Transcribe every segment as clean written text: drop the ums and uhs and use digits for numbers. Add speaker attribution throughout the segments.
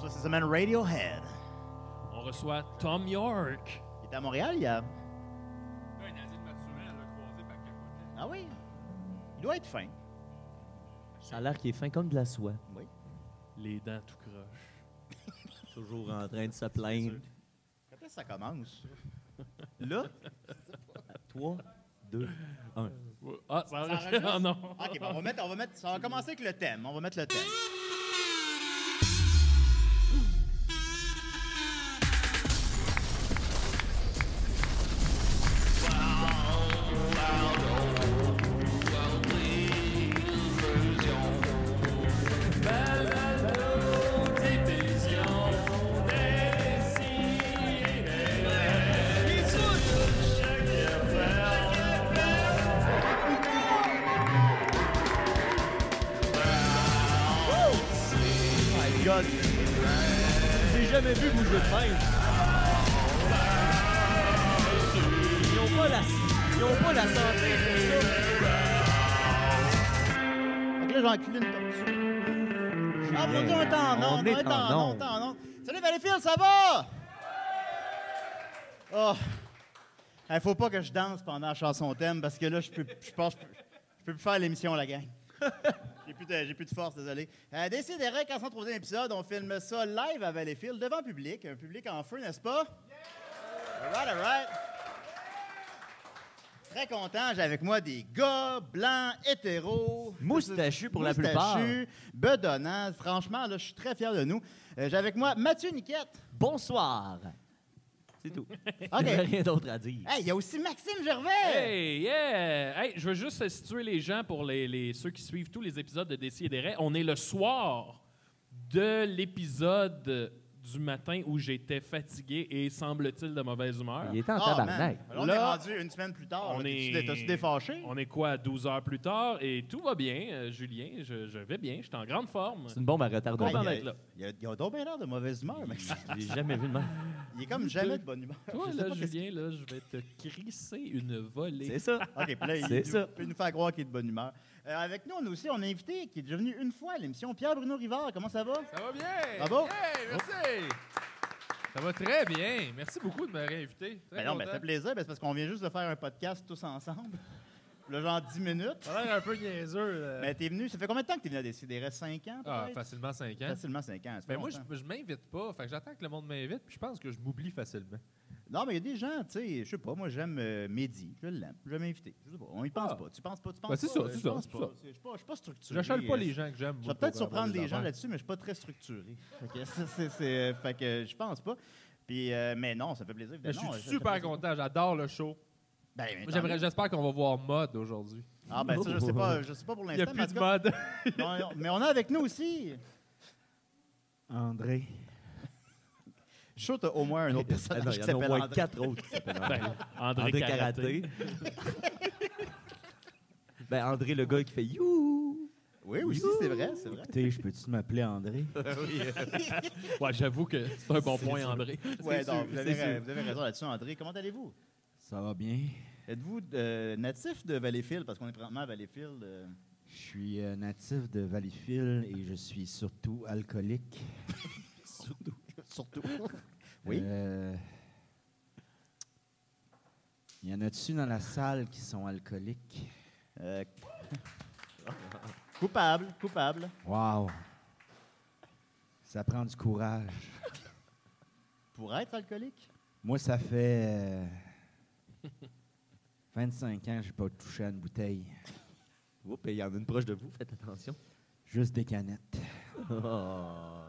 Speaker 1: reçoit cette semaine Radiohead.
Speaker 2: On reçoit Tom York.
Speaker 1: Il était à Montréal, il y a...
Speaker 3: Ouais, Nazim Mathurin, elle l'a croisé par capoté.
Speaker 1: Ah oui? Il doit être fin.
Speaker 4: Ça a l'air qu'il est fin comme de la soie.
Speaker 1: Oui.
Speaker 2: Les dents tout croche.
Speaker 4: Toujours en train de se plaindre.
Speaker 1: Quand est-ce que ça commence? Là?
Speaker 4: 3, 2, 1.
Speaker 2: Ah, ça
Speaker 1: enregistre?
Speaker 2: enregistre? Oh non.
Speaker 1: OK, bon, on va mettre... Ça va commencer avec le thème. On va mettre le thème. God.
Speaker 4: J'ai jamais vu bouger de même. Ils ont pas la santé pour ça.
Speaker 1: Fait que là, j'ai enculé une tortue. Ah, mon Dieu, on est en onde. Salut Valleyfield, ça va? Oh. Il faut pas que je danse pendant la chanson thème parce que là, je peux plus faire l'émission, la gang. J'ai plus de force, désolé. Décidérez qu'en 103e épisode, on filme ça live à Valleyfield, devant public. Un public en feu, n'est-ce pas? All right. Très content. J'ai avec moi des gars blancs, hétéros.
Speaker 4: Moustachus pour la plupart.
Speaker 1: Bedonnants. Franchement, là, je suis très fier de nous. J'ai avec moi Mathieu Niquette.
Speaker 4: Bonsoir. C'est tout.
Speaker 1: OK.
Speaker 4: Rien d'autre à dire.
Speaker 1: Hey, il y a aussi Maxime Gervais.
Speaker 2: Hey, yeah! Hey, je veux juste situer les gens pour ceux qui suivent tous les épisodes de Décideret. On est le soir de l'épisode du matin où j'étais fatigué et, semble-t-il, de mauvaise humeur.
Speaker 4: Il était en
Speaker 1: Ah,
Speaker 4: tabarnak.
Speaker 1: man. On est
Speaker 2: Là,
Speaker 1: rendu une semaine plus tard.
Speaker 2: on est-
Speaker 1: T'as-tu défâché?
Speaker 2: On est quoi, 12 heures plus tard? Et tout va bien, Julien. Je vais bien. Je suis en grande forme.
Speaker 4: C'est une bombe à retardement.
Speaker 2: Content d'être là.
Speaker 1: Il y a donc bien l'air de mauvaise humeur, Maxime.
Speaker 4: J'ai jamais vu de même.
Speaker 1: Il est comme jamais de bonne humeur.
Speaker 2: Toi,
Speaker 1: Je sais
Speaker 2: là,
Speaker 1: pas qu'est-ce
Speaker 2: Julien, là, je vais te crisser une volée.
Speaker 4: C'est ça.
Speaker 1: OK, puis là,
Speaker 4: C'est ça.
Speaker 1: peut nous faire croire qu'il est de bonne humeur. Avec nous, on a invité, qui est déjà venu une fois à l'émission, Pierre-Bruno Rivard. Comment ça va?
Speaker 3: Ça va bien?
Speaker 1: Bravo.
Speaker 3: Hey, merci! Ça va très bien. Merci beaucoup de me réinviter. Très
Speaker 1: Ben non, mais
Speaker 3: content.
Speaker 1: ça fait plaisir, c'est parce qu'on vient juste de faire un podcast tous ensemble. Le genre 10 minutes.
Speaker 3: Ça a l'air un peu niaiseux. Là.
Speaker 1: Mais t'es venu, ça fait combien de temps que t'es venu à Décideret? 5 ans,
Speaker 3: Ah,
Speaker 1: peut-être?
Speaker 3: facilement 5 ans.
Speaker 1: Facilement 5 ans. ça fait
Speaker 3: Ben moi,
Speaker 1: longtemps.
Speaker 3: je m'invite pas. Fait que j'attends que le monde m'invite, puis je pense que je m'oublie facilement.
Speaker 1: Non, mais il y a des gens, tu sais, je sais pas, moi j'aime Mehdi, je l'aime, je vais m'inviter. Je sais pas, on y pense
Speaker 3: Ah.
Speaker 1: pas. Tu penses pas, tu penses
Speaker 3: Ben, c'est
Speaker 1: pas.
Speaker 3: ça,
Speaker 1: je
Speaker 3: c'est ça,
Speaker 1: pense
Speaker 3: c'est
Speaker 1: pas.
Speaker 3: ça.
Speaker 1: Je suis pas structuré.
Speaker 3: J'achale pas les gens que j'aime.
Speaker 1: Je
Speaker 3: moi,
Speaker 1: vais peut-être
Speaker 3: pour avoir
Speaker 1: surprendre
Speaker 3: des
Speaker 1: les gens
Speaker 3: affaires.
Speaker 1: là-dessus, mais je suis pas très structuré. Fait que je pense pas. Puis, mais non, ça fait plaisir.
Speaker 3: Mais je
Speaker 1: évidemment.
Speaker 3: suis
Speaker 1: Ça fait
Speaker 3: super
Speaker 1: plaisir.
Speaker 3: content. J'adore le show.
Speaker 1: Ben, mais
Speaker 3: Moi,
Speaker 1: tant mieux.
Speaker 3: J'espère qu'on va voir Mode aujourd'hui.
Speaker 1: Ah, ben ça, je sais pas pour
Speaker 3: Il n'y a
Speaker 1: l'instant.
Speaker 3: plus de
Speaker 1: mais en tout
Speaker 3: mode.
Speaker 1: cas, mais on a avec nous aussi.
Speaker 4: André.
Speaker 1: Je suis sûr que t'as au moins un autre
Speaker 4: Ah
Speaker 1: personnage
Speaker 4: non,
Speaker 1: qui
Speaker 4: il y en a au
Speaker 1: s'appelle
Speaker 4: moins
Speaker 1: André.
Speaker 4: 4 autres qui s'appellent André.
Speaker 2: Ben, André Karaté.
Speaker 4: Ben, André, le gars qui fait You.
Speaker 1: Oui, aussi, c'est vrai, c'est vrai.
Speaker 5: Écoutez, je peux-tu m'appeler André?
Speaker 2: Ouais, j'avoue que c'est un bon point, André.
Speaker 1: Ouais,
Speaker 4: C'est
Speaker 1: donc,
Speaker 4: sûr,
Speaker 1: vous avez raison là-dessus, André. Comment allez-vous?
Speaker 5: Ça va bien?
Speaker 1: Êtes-vous natif de Valleyfield? Parce qu'on est présentement à Valleyfield.
Speaker 5: Je suis natif de Valleyfield et je suis surtout alcoolique.
Speaker 1: Surtout. Oui.
Speaker 5: Y en a-tu dans la salle qui sont alcooliques?
Speaker 1: Coupable.
Speaker 5: Wow! Ça prend du courage.
Speaker 1: Pour être alcoolique?
Speaker 5: Moi, ça fait 25 ans que j'ai pas touché à une bouteille.
Speaker 4: Oups, il y en a une proche de vous, faites attention.
Speaker 5: Juste des canettes.
Speaker 4: Oh.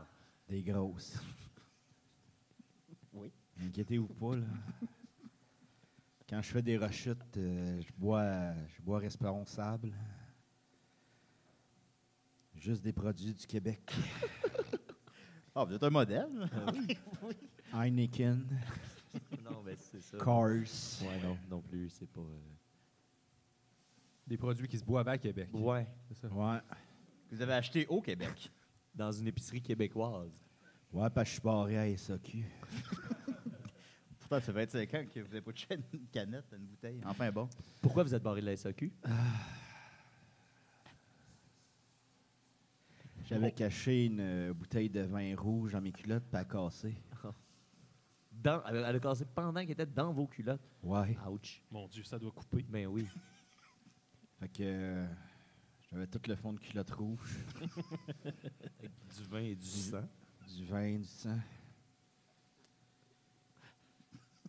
Speaker 5: Des grosses.
Speaker 1: Oui.
Speaker 5: Inquiétez-vous pas, là. Quand je fais des rechutes, je bois responsable. Juste des produits du Québec.
Speaker 1: Ah, vous êtes un modèle.
Speaker 5: Heineken,
Speaker 4: Non, mais c'est ça.
Speaker 5: Cars.
Speaker 4: Ouais, non plus, c'est pas...
Speaker 3: Des produits qui se boivent à Québec.
Speaker 4: Ouais,
Speaker 3: C'est ça.
Speaker 5: Ouais.
Speaker 1: Vous avez acheté au Québec.
Speaker 4: dans une épicerie québécoise.
Speaker 5: Ouais, parce que je suis barré à SAQ.
Speaker 1: Pourtant, ça fait 25 ans que vous n'avez pas touché une canette, une bouteille. Enfin bon.
Speaker 4: Pourquoi vous êtes barré de la SAQ?
Speaker 5: J'avais caché une bouteille de vin rouge dans mes culottes, puis elle a cassé.
Speaker 4: Elle a cassé pendant qu'elle était dans vos culottes.
Speaker 5: Ouais.
Speaker 4: Ouch.
Speaker 2: Mon Dieu, ça doit couper.
Speaker 4: Ben oui.
Speaker 5: Fait que j'avais tout le fond de culotte rouge,
Speaker 4: Du vin et du sang.
Speaker 5: du vin, du sang.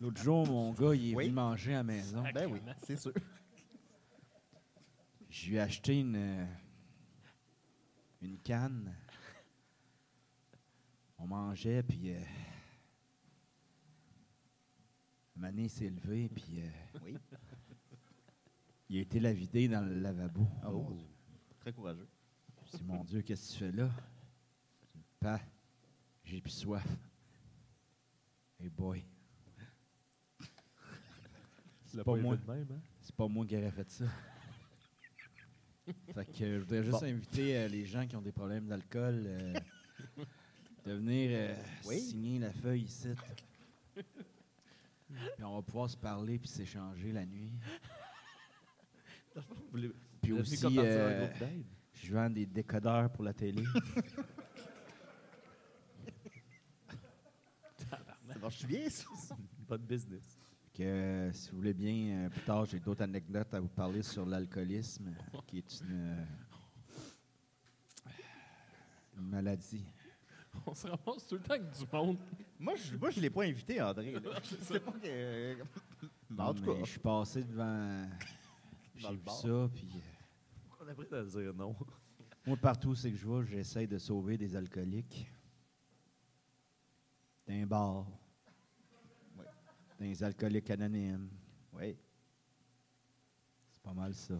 Speaker 5: L'autre jour, mon gars, il est
Speaker 1: Oui.
Speaker 5: venu manger à la maison.
Speaker 1: Ben oui, c'est sûr.
Speaker 5: Je lui ai acheté une canne. On mangeait, puis un moment donné, il s'est levé, puis
Speaker 1: Oui.
Speaker 5: il a été la vider dans le lavabo.
Speaker 1: Ah, mon Dieu. Très courageux.
Speaker 5: Je dis, mon Dieu, qu'est-ce que tu fais là? Pas, j'ai plus soif. Hey boy,
Speaker 3: C'est
Speaker 5: pas moi.
Speaker 3: De même, hein?
Speaker 5: c'est pas moi qui aurais fait ça. Fait que je voudrais juste inviter les gens qui ont des problèmes d'alcool de venir
Speaker 1: Oui.
Speaker 5: signer la feuille ici. Puis on va pouvoir se parler puis s'échanger la nuit. Puis aussi, je vends des décodeurs pour la télé.
Speaker 1: Ça marche bien, ça.
Speaker 4: Pas de business.
Speaker 5: Que, si vous voulez bien, plus tard, j'ai d'autres anecdotes à vous parler sur l'alcoolisme, qui est une maladie.
Speaker 2: On se ramasse tout le temps avec du monde.
Speaker 1: Moi, je l'ai pas invité, André. Là. Je sais pas que... Mais en tout
Speaker 5: Mais
Speaker 1: cas,
Speaker 5: je suis passé devant... J'ai
Speaker 1: le
Speaker 5: vu
Speaker 1: bar.
Speaker 5: ça, puis
Speaker 4: On a pris à dire non.
Speaker 5: moi, partout où c'est que je vais, j'essaie de sauver des alcooliques. D'un bar.
Speaker 1: Ouais.
Speaker 5: Des alcooliques anonymes.
Speaker 1: oui.
Speaker 5: C'est pas mal ça.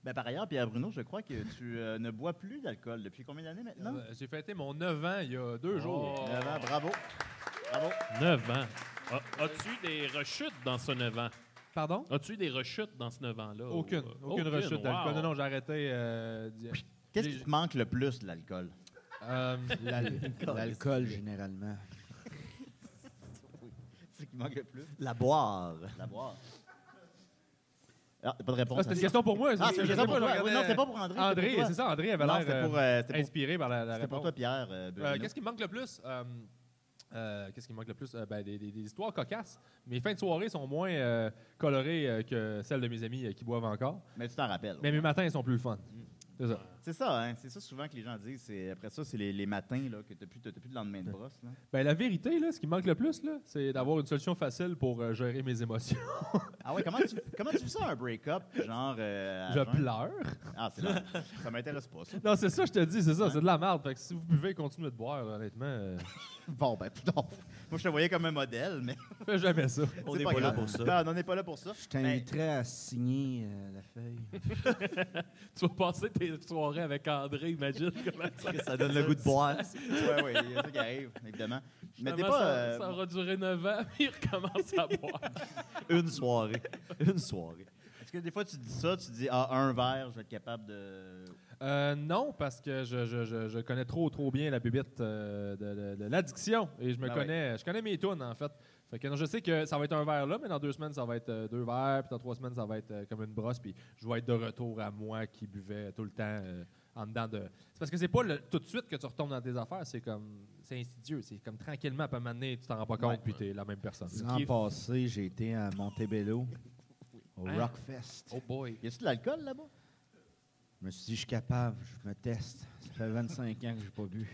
Speaker 1: Ben, par ailleurs, Pierre Bruno, je crois que tu ne bois plus d'alcool depuis combien d'années maintenant?
Speaker 3: J'ai fêté mon 9 ans il y a 2 jours.
Speaker 1: 9 ans, bravo. Bravo.
Speaker 2: 9 ans. As-tu eu des rechutes dans ce 9 ans?
Speaker 3: Pardon?
Speaker 2: As-tu eu des rechutes dans ce 9 ans-là?
Speaker 3: Aucune rechute d'alcool. Non, j'ai arrêté.
Speaker 1: Qu'est-ce qui te manque le plus de l'alcool?
Speaker 5: L'alcool, généralement.
Speaker 1: C'est ce qui manque le plus?
Speaker 4: La boire.
Speaker 1: La boire. Ah, pas de réponse.
Speaker 3: C'était une question pour moi.
Speaker 1: Ah, c'est une
Speaker 3: je sais
Speaker 1: question pour
Speaker 3: pas, je
Speaker 1: toi.
Speaker 3: regardais-
Speaker 1: Oui, non, c'est pas pour André.
Speaker 3: André,
Speaker 1: c'est
Speaker 3: c'est ça. André avait
Speaker 1: Non, c'était
Speaker 3: l'air
Speaker 1: pour, c'était pour-
Speaker 3: inspiré par la
Speaker 1: C'était pour
Speaker 3: réponse.
Speaker 1: toi, Pierre. Bruno.
Speaker 3: Qu'est-ce qui me manque le plus? Qu'est-ce qui me manque le plus? Ben, des histoires cocasses. Mes fins de soirée sont moins colorées que celles de mes amis qui boivent encore.
Speaker 1: Mais tu t'en rappelles.
Speaker 3: Mais mes matins sont plus le fun. C'est ça.
Speaker 1: C'est ça, hein? C'est ça souvent que les gens disent. Après ça, c'est les matins là, que tu n'as plus de lendemain de brosse. Là.
Speaker 3: Ben, la vérité, là, ce qui me manque le plus, là, c'est d'avoir une solution facile pour gérer mes émotions.
Speaker 1: Ah ouais, comment tu vis ça, un break-up? Genre. à
Speaker 3: Je
Speaker 1: jeun?
Speaker 3: pleure.
Speaker 1: Ah, c'est là. Ça m'intéresse pas, ça.
Speaker 3: Non, c'est ça, je te dis, c'est ça, c'est de la merde. Fait que si vous buvez, continuez de boire, là, honnêtement.
Speaker 1: Bon, ben, non. Moi, je te voyais comme un modèle, mais.
Speaker 3: Fais jamais ça.
Speaker 4: On
Speaker 1: c'est
Speaker 4: n'est
Speaker 1: pas
Speaker 4: pas là
Speaker 1: grave.
Speaker 4: pour ça.
Speaker 1: Non, on n'est pas là pour ça.
Speaker 5: Je t'inviterais à signer la feuille.
Speaker 2: Tu vas passer tes soirées avec André, imagine comment ça...
Speaker 4: Ça donne le goût de boire.
Speaker 1: Oui, oui, c'est ça qui arrive, évidemment. Mais t'es
Speaker 2: Finalement,
Speaker 1: pas.
Speaker 2: ça aura duré 9 ans, puis il recommence à boire.
Speaker 4: Une soirée. Une soirée.
Speaker 1: Est-ce que des fois, tu dis ça, tu dis, un verre, je vais être capable de.
Speaker 3: Non, parce que je connais trop bien la bébite de l'addiction. Et je connais mes tunes, en fait. Fait que non, je sais que ça va être un verre là, mais dans 2 semaines, ça va être 2 verres. Puis dans 3 semaines, ça va être comme une brosse. Puis je vais être de retour à moi qui buvais tout le temps en dedans de... C'est parce que c'est pas tout de suite que tu retombes dans tes affaires. C'est insidieux. C'est comme tranquillement, puis à un moment donné, tu t'en rends pas compte, puis t'es la même personne.
Speaker 5: L'an passé, j'ai été à Montebello, au
Speaker 2: Hein?
Speaker 5: Rockfest.
Speaker 3: Oh boy.
Speaker 1: Y a-tu de l'alcool là-bas?
Speaker 5: Je me suis dit, je suis capable, je me teste. Ça fait 25 ans que j'ai pas bu.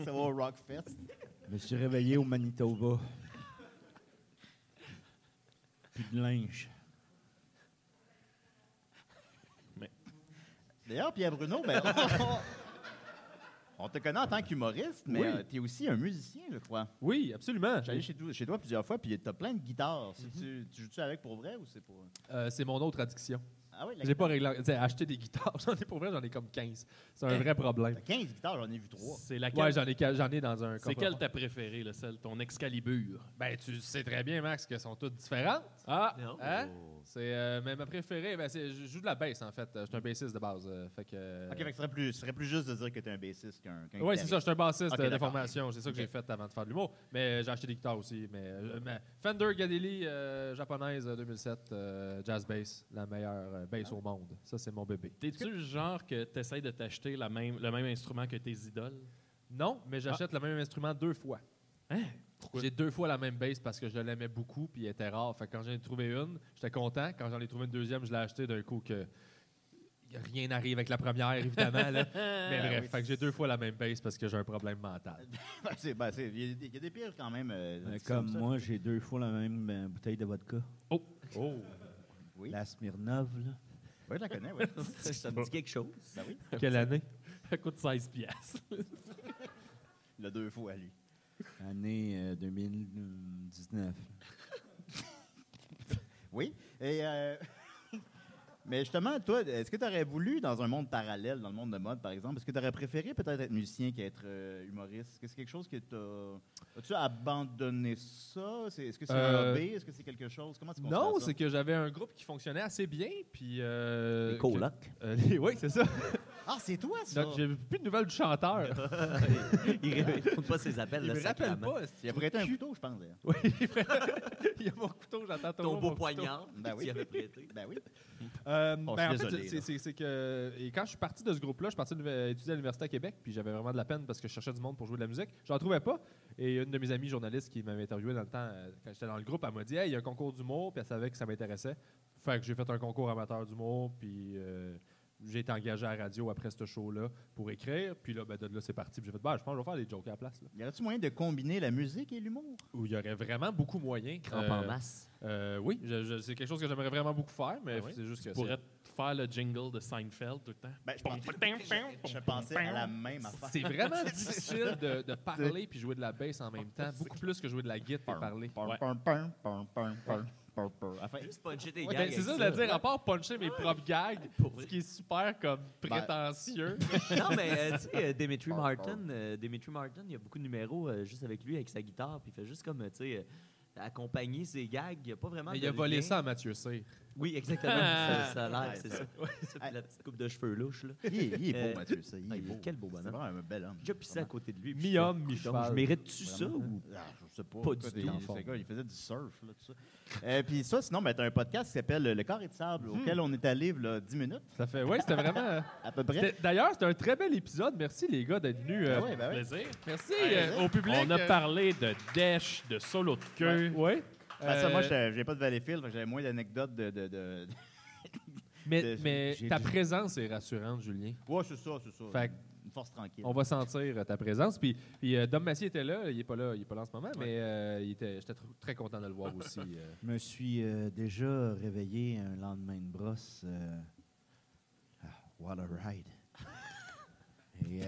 Speaker 1: Ça va au Rockfest.
Speaker 5: Je me suis réveillé au Manitoba. Plus de linge.
Speaker 1: D'ailleurs, Pierre Bruno, ben, on te connaît en tant qu'humoriste, mais
Speaker 3: Oui.
Speaker 1: tu es aussi un musicien, je crois.
Speaker 3: Oui, absolument.
Speaker 1: J'allais chez toi plusieurs fois, puis tu as plein de guitares. Tu joues-tu avec pour vrai ou c'est pour.
Speaker 3: C'est mon autre addiction.
Speaker 1: Ah oui, la
Speaker 3: J'ai pas acheté des guitares. Pour vrai, j'en ai comme 15. C'est un vrai problème.
Speaker 1: T'as 15 guitares, j'en ai vu 3.
Speaker 2: C'est laquelle?
Speaker 3: Ouais, j'en ai dans un
Speaker 2: C'est quelle ta préférée, là, celle, ton Excalibur?
Speaker 3: Ben, tu sais très bien, Max, qu'elles sont toutes différentes.
Speaker 2: Ah!
Speaker 4: Non.
Speaker 3: Hein? Mais ma préférée, ben, je joue de la bass, en fait. Je suis un bassiste de base. Fait que,
Speaker 1: Ok, fait que ce serait plus juste de dire que tu es un bassiste qu'un
Speaker 3: oui, c'est ça. Je suis un bassiste
Speaker 1: Ok,
Speaker 3: de
Speaker 1: d'accord.
Speaker 3: formation. C'est ça que
Speaker 1: Ok.
Speaker 3: j'ai fait avant de faire de l'humour. Mais j'ai acheté des guitares aussi. Mais Fender Gadeli japonaise 2007, jazz bass, la meilleure bass au monde. Ça, c'est mon bébé.
Speaker 2: T'es-tu le genre que t'essayes de t'acheter le même instrument que tes idoles?
Speaker 3: Non, mais j'achète le même instrument 2 fois.
Speaker 2: Hein?
Speaker 3: J'ai 2 fois la même bass parce que je l'aimais beaucoup puis elle était rare. Fait que quand j'en ai trouvé une, j'étais content. Quand j'en ai trouvé une deuxième, je l'ai acheté d'un coup que rien n'arrive avec la première, évidemment. Là. Mais bref,
Speaker 1: oui.
Speaker 3: fait que j'ai 2 fois la même bass parce que j'ai un problème mental.
Speaker 1: Il y a des pires quand même.
Speaker 5: Comme moi, j'ai 2 fois la même bouteille de vodka.
Speaker 3: Oh!
Speaker 1: Oui.
Speaker 5: La Smirnov, là.
Speaker 1: Oui, je la connais, oui.
Speaker 4: Ça me dit quelque chose.
Speaker 1: Ben oui.
Speaker 3: Quelle année?
Speaker 2: Ça coûte 16 piastres.
Speaker 1: Il l'a 2 fois, lui.
Speaker 5: Année 2019.
Speaker 1: Oui. Et, mais justement, toi, est-ce que tu aurais voulu, dans un monde parallèle, dans le monde de mode, par exemple, est-ce que tu aurais préféré peut-être être musicien qu'être humoriste? Est-ce que c'est quelque chose que as-tu abandonné ça? Est-ce que c'est un hobby? Est-ce que c'est quelque chose? Comment tu considères
Speaker 3: Non,
Speaker 1: ça?
Speaker 3: c'est que j'avais un groupe qui fonctionnait assez bien. Puis,
Speaker 4: Les colocs.
Speaker 3: oui, c'est ça.
Speaker 1: Ah, c'est toi, ça!
Speaker 3: Donc, j'ai plus de nouvelles du chanteur.
Speaker 4: Il ne répond pas ses appels.
Speaker 3: Il
Speaker 4: le
Speaker 3: me rappelle
Speaker 4: sacrament.
Speaker 3: pas.
Speaker 1: Il a prêté un couteau, je pense, d'ailleurs.
Speaker 3: Oui, il y a mon couteau, j'attends
Speaker 4: Ton
Speaker 3: toujours
Speaker 4: beau
Speaker 3: mon
Speaker 4: poignard
Speaker 1: Ben oui.
Speaker 4: qu'il avait prêté.
Speaker 1: Ben oui.
Speaker 3: Ben,
Speaker 1: je
Speaker 3: en
Speaker 1: suis
Speaker 3: fait,
Speaker 1: désolé,
Speaker 3: c'est que et quand je suis parti de ce groupe-là, je suis parti étudier à l'Université à Québec, puis j'avais vraiment de la peine parce que je cherchais du monde pour jouer de la musique. Je n'en trouvais pas. Et une de mes amies journalistes qui m'avait interviewé dans le temps, quand j'étais dans le groupe, elle m'a dit « Hey, il y a un concours d'humour », puis elle savait que ça m'intéressait. Fait que j'ai fait un concours amateur d'humour, puis j'ai été engagé à la radio après ce show-là pour écrire. Puis là, ben, de là, c'est parti. Puis j'ai fait je pense que je vais faire des jokes à la place. Là.
Speaker 1: Y aurait-tu moyen de combiner la musique et l'humour?
Speaker 3: Où il y aurait vraiment beaucoup moyen.
Speaker 4: Crampe en masse.
Speaker 3: Oui, c'est quelque chose que j'aimerais vraiment beaucoup faire, mais
Speaker 2: Ah oui?
Speaker 3: c'est juste que
Speaker 2: Tu pourrais te faire le jingle de Seinfeld tout le temps.
Speaker 1: Ben, je pensais à la même affaire.
Speaker 3: c'est vraiment difficile de parler puis jouer de la bass en même temps. Beaucoup plus que jouer de la guitare et parler.
Speaker 1: Enfin,
Speaker 4: Juste puncher tes
Speaker 3: Ben,
Speaker 4: gags.
Speaker 3: c'est ça
Speaker 4: avec
Speaker 3: de dire, à part puncher mes propres gags,
Speaker 4: Pour
Speaker 3: ce qui est super comme prétentieux.
Speaker 4: Non, mais tu sais, Dimitri Martin, il y a beaucoup de numéros juste avec lui, avec sa guitare, puis il fait juste comme, tu sais, accompagner ses gags. Il n'y a pas vraiment
Speaker 3: Mais
Speaker 4: de
Speaker 3: il a volé
Speaker 4: lien.
Speaker 3: ça à Mathieu Cyr.
Speaker 4: Oui, exactement. ça a l'air,
Speaker 1: Ouais,
Speaker 4: c'est
Speaker 1: ça.
Speaker 4: ça. Ça, puis la petite coupe de cheveux louche, là.
Speaker 1: il est beau, Mathieu, ça. Il est beau.
Speaker 4: Quel beau
Speaker 1: C'est
Speaker 4: bonhomme.
Speaker 1: vraiment un bel homme.
Speaker 4: J'ai déjà pissé à côté de lui. puis
Speaker 3: Mi-homme,
Speaker 4: je fais,
Speaker 3: mi-cheval.
Speaker 4: donc, je mérite-tu ça
Speaker 1: Vraiment?
Speaker 4: ou...
Speaker 1: Ah, je sais pas.
Speaker 4: Pas du
Speaker 1: Écoute,
Speaker 4: tout,
Speaker 1: il-
Speaker 4: dans le
Speaker 1: ce
Speaker 4: fond.
Speaker 1: gars, il faisait du surf, là, tout ça. Puis ça, sinon, ben, tu as un podcast qui s'appelle Le Carré de sable, auquel on est allé là, 10 minutes,
Speaker 3: Ça fait, ouais, c'était vraiment.
Speaker 1: à peu près.
Speaker 3: D'ailleurs, c'était un très bel épisode. Merci les gars d'être venus.
Speaker 1: Ben oui, ben oui.
Speaker 2: Plaisir.
Speaker 3: Merci
Speaker 1: Ouais,
Speaker 3: au public.
Speaker 2: On a parlé de dèche, de solo de queue.
Speaker 3: Ouais.
Speaker 1: Ben, ça, moi, je n'ai pas de Valleyfield, fait que j'avais moins d'anecdotes de...
Speaker 3: Mais
Speaker 5: j'ai
Speaker 3: ta
Speaker 5: du-
Speaker 3: présence est rassurante, Julien.
Speaker 1: Ouais, c'est ça, c'est ça.
Speaker 3: Fait que
Speaker 1: Une force tranquille.
Speaker 3: on va sentir ta présence. Puis Dom Massier était là. Il n'est pas là en ce moment, mais j'étais très content de le voir aussi.
Speaker 5: Je me suis déjà réveillé un lendemain de brosse. What a ride. Et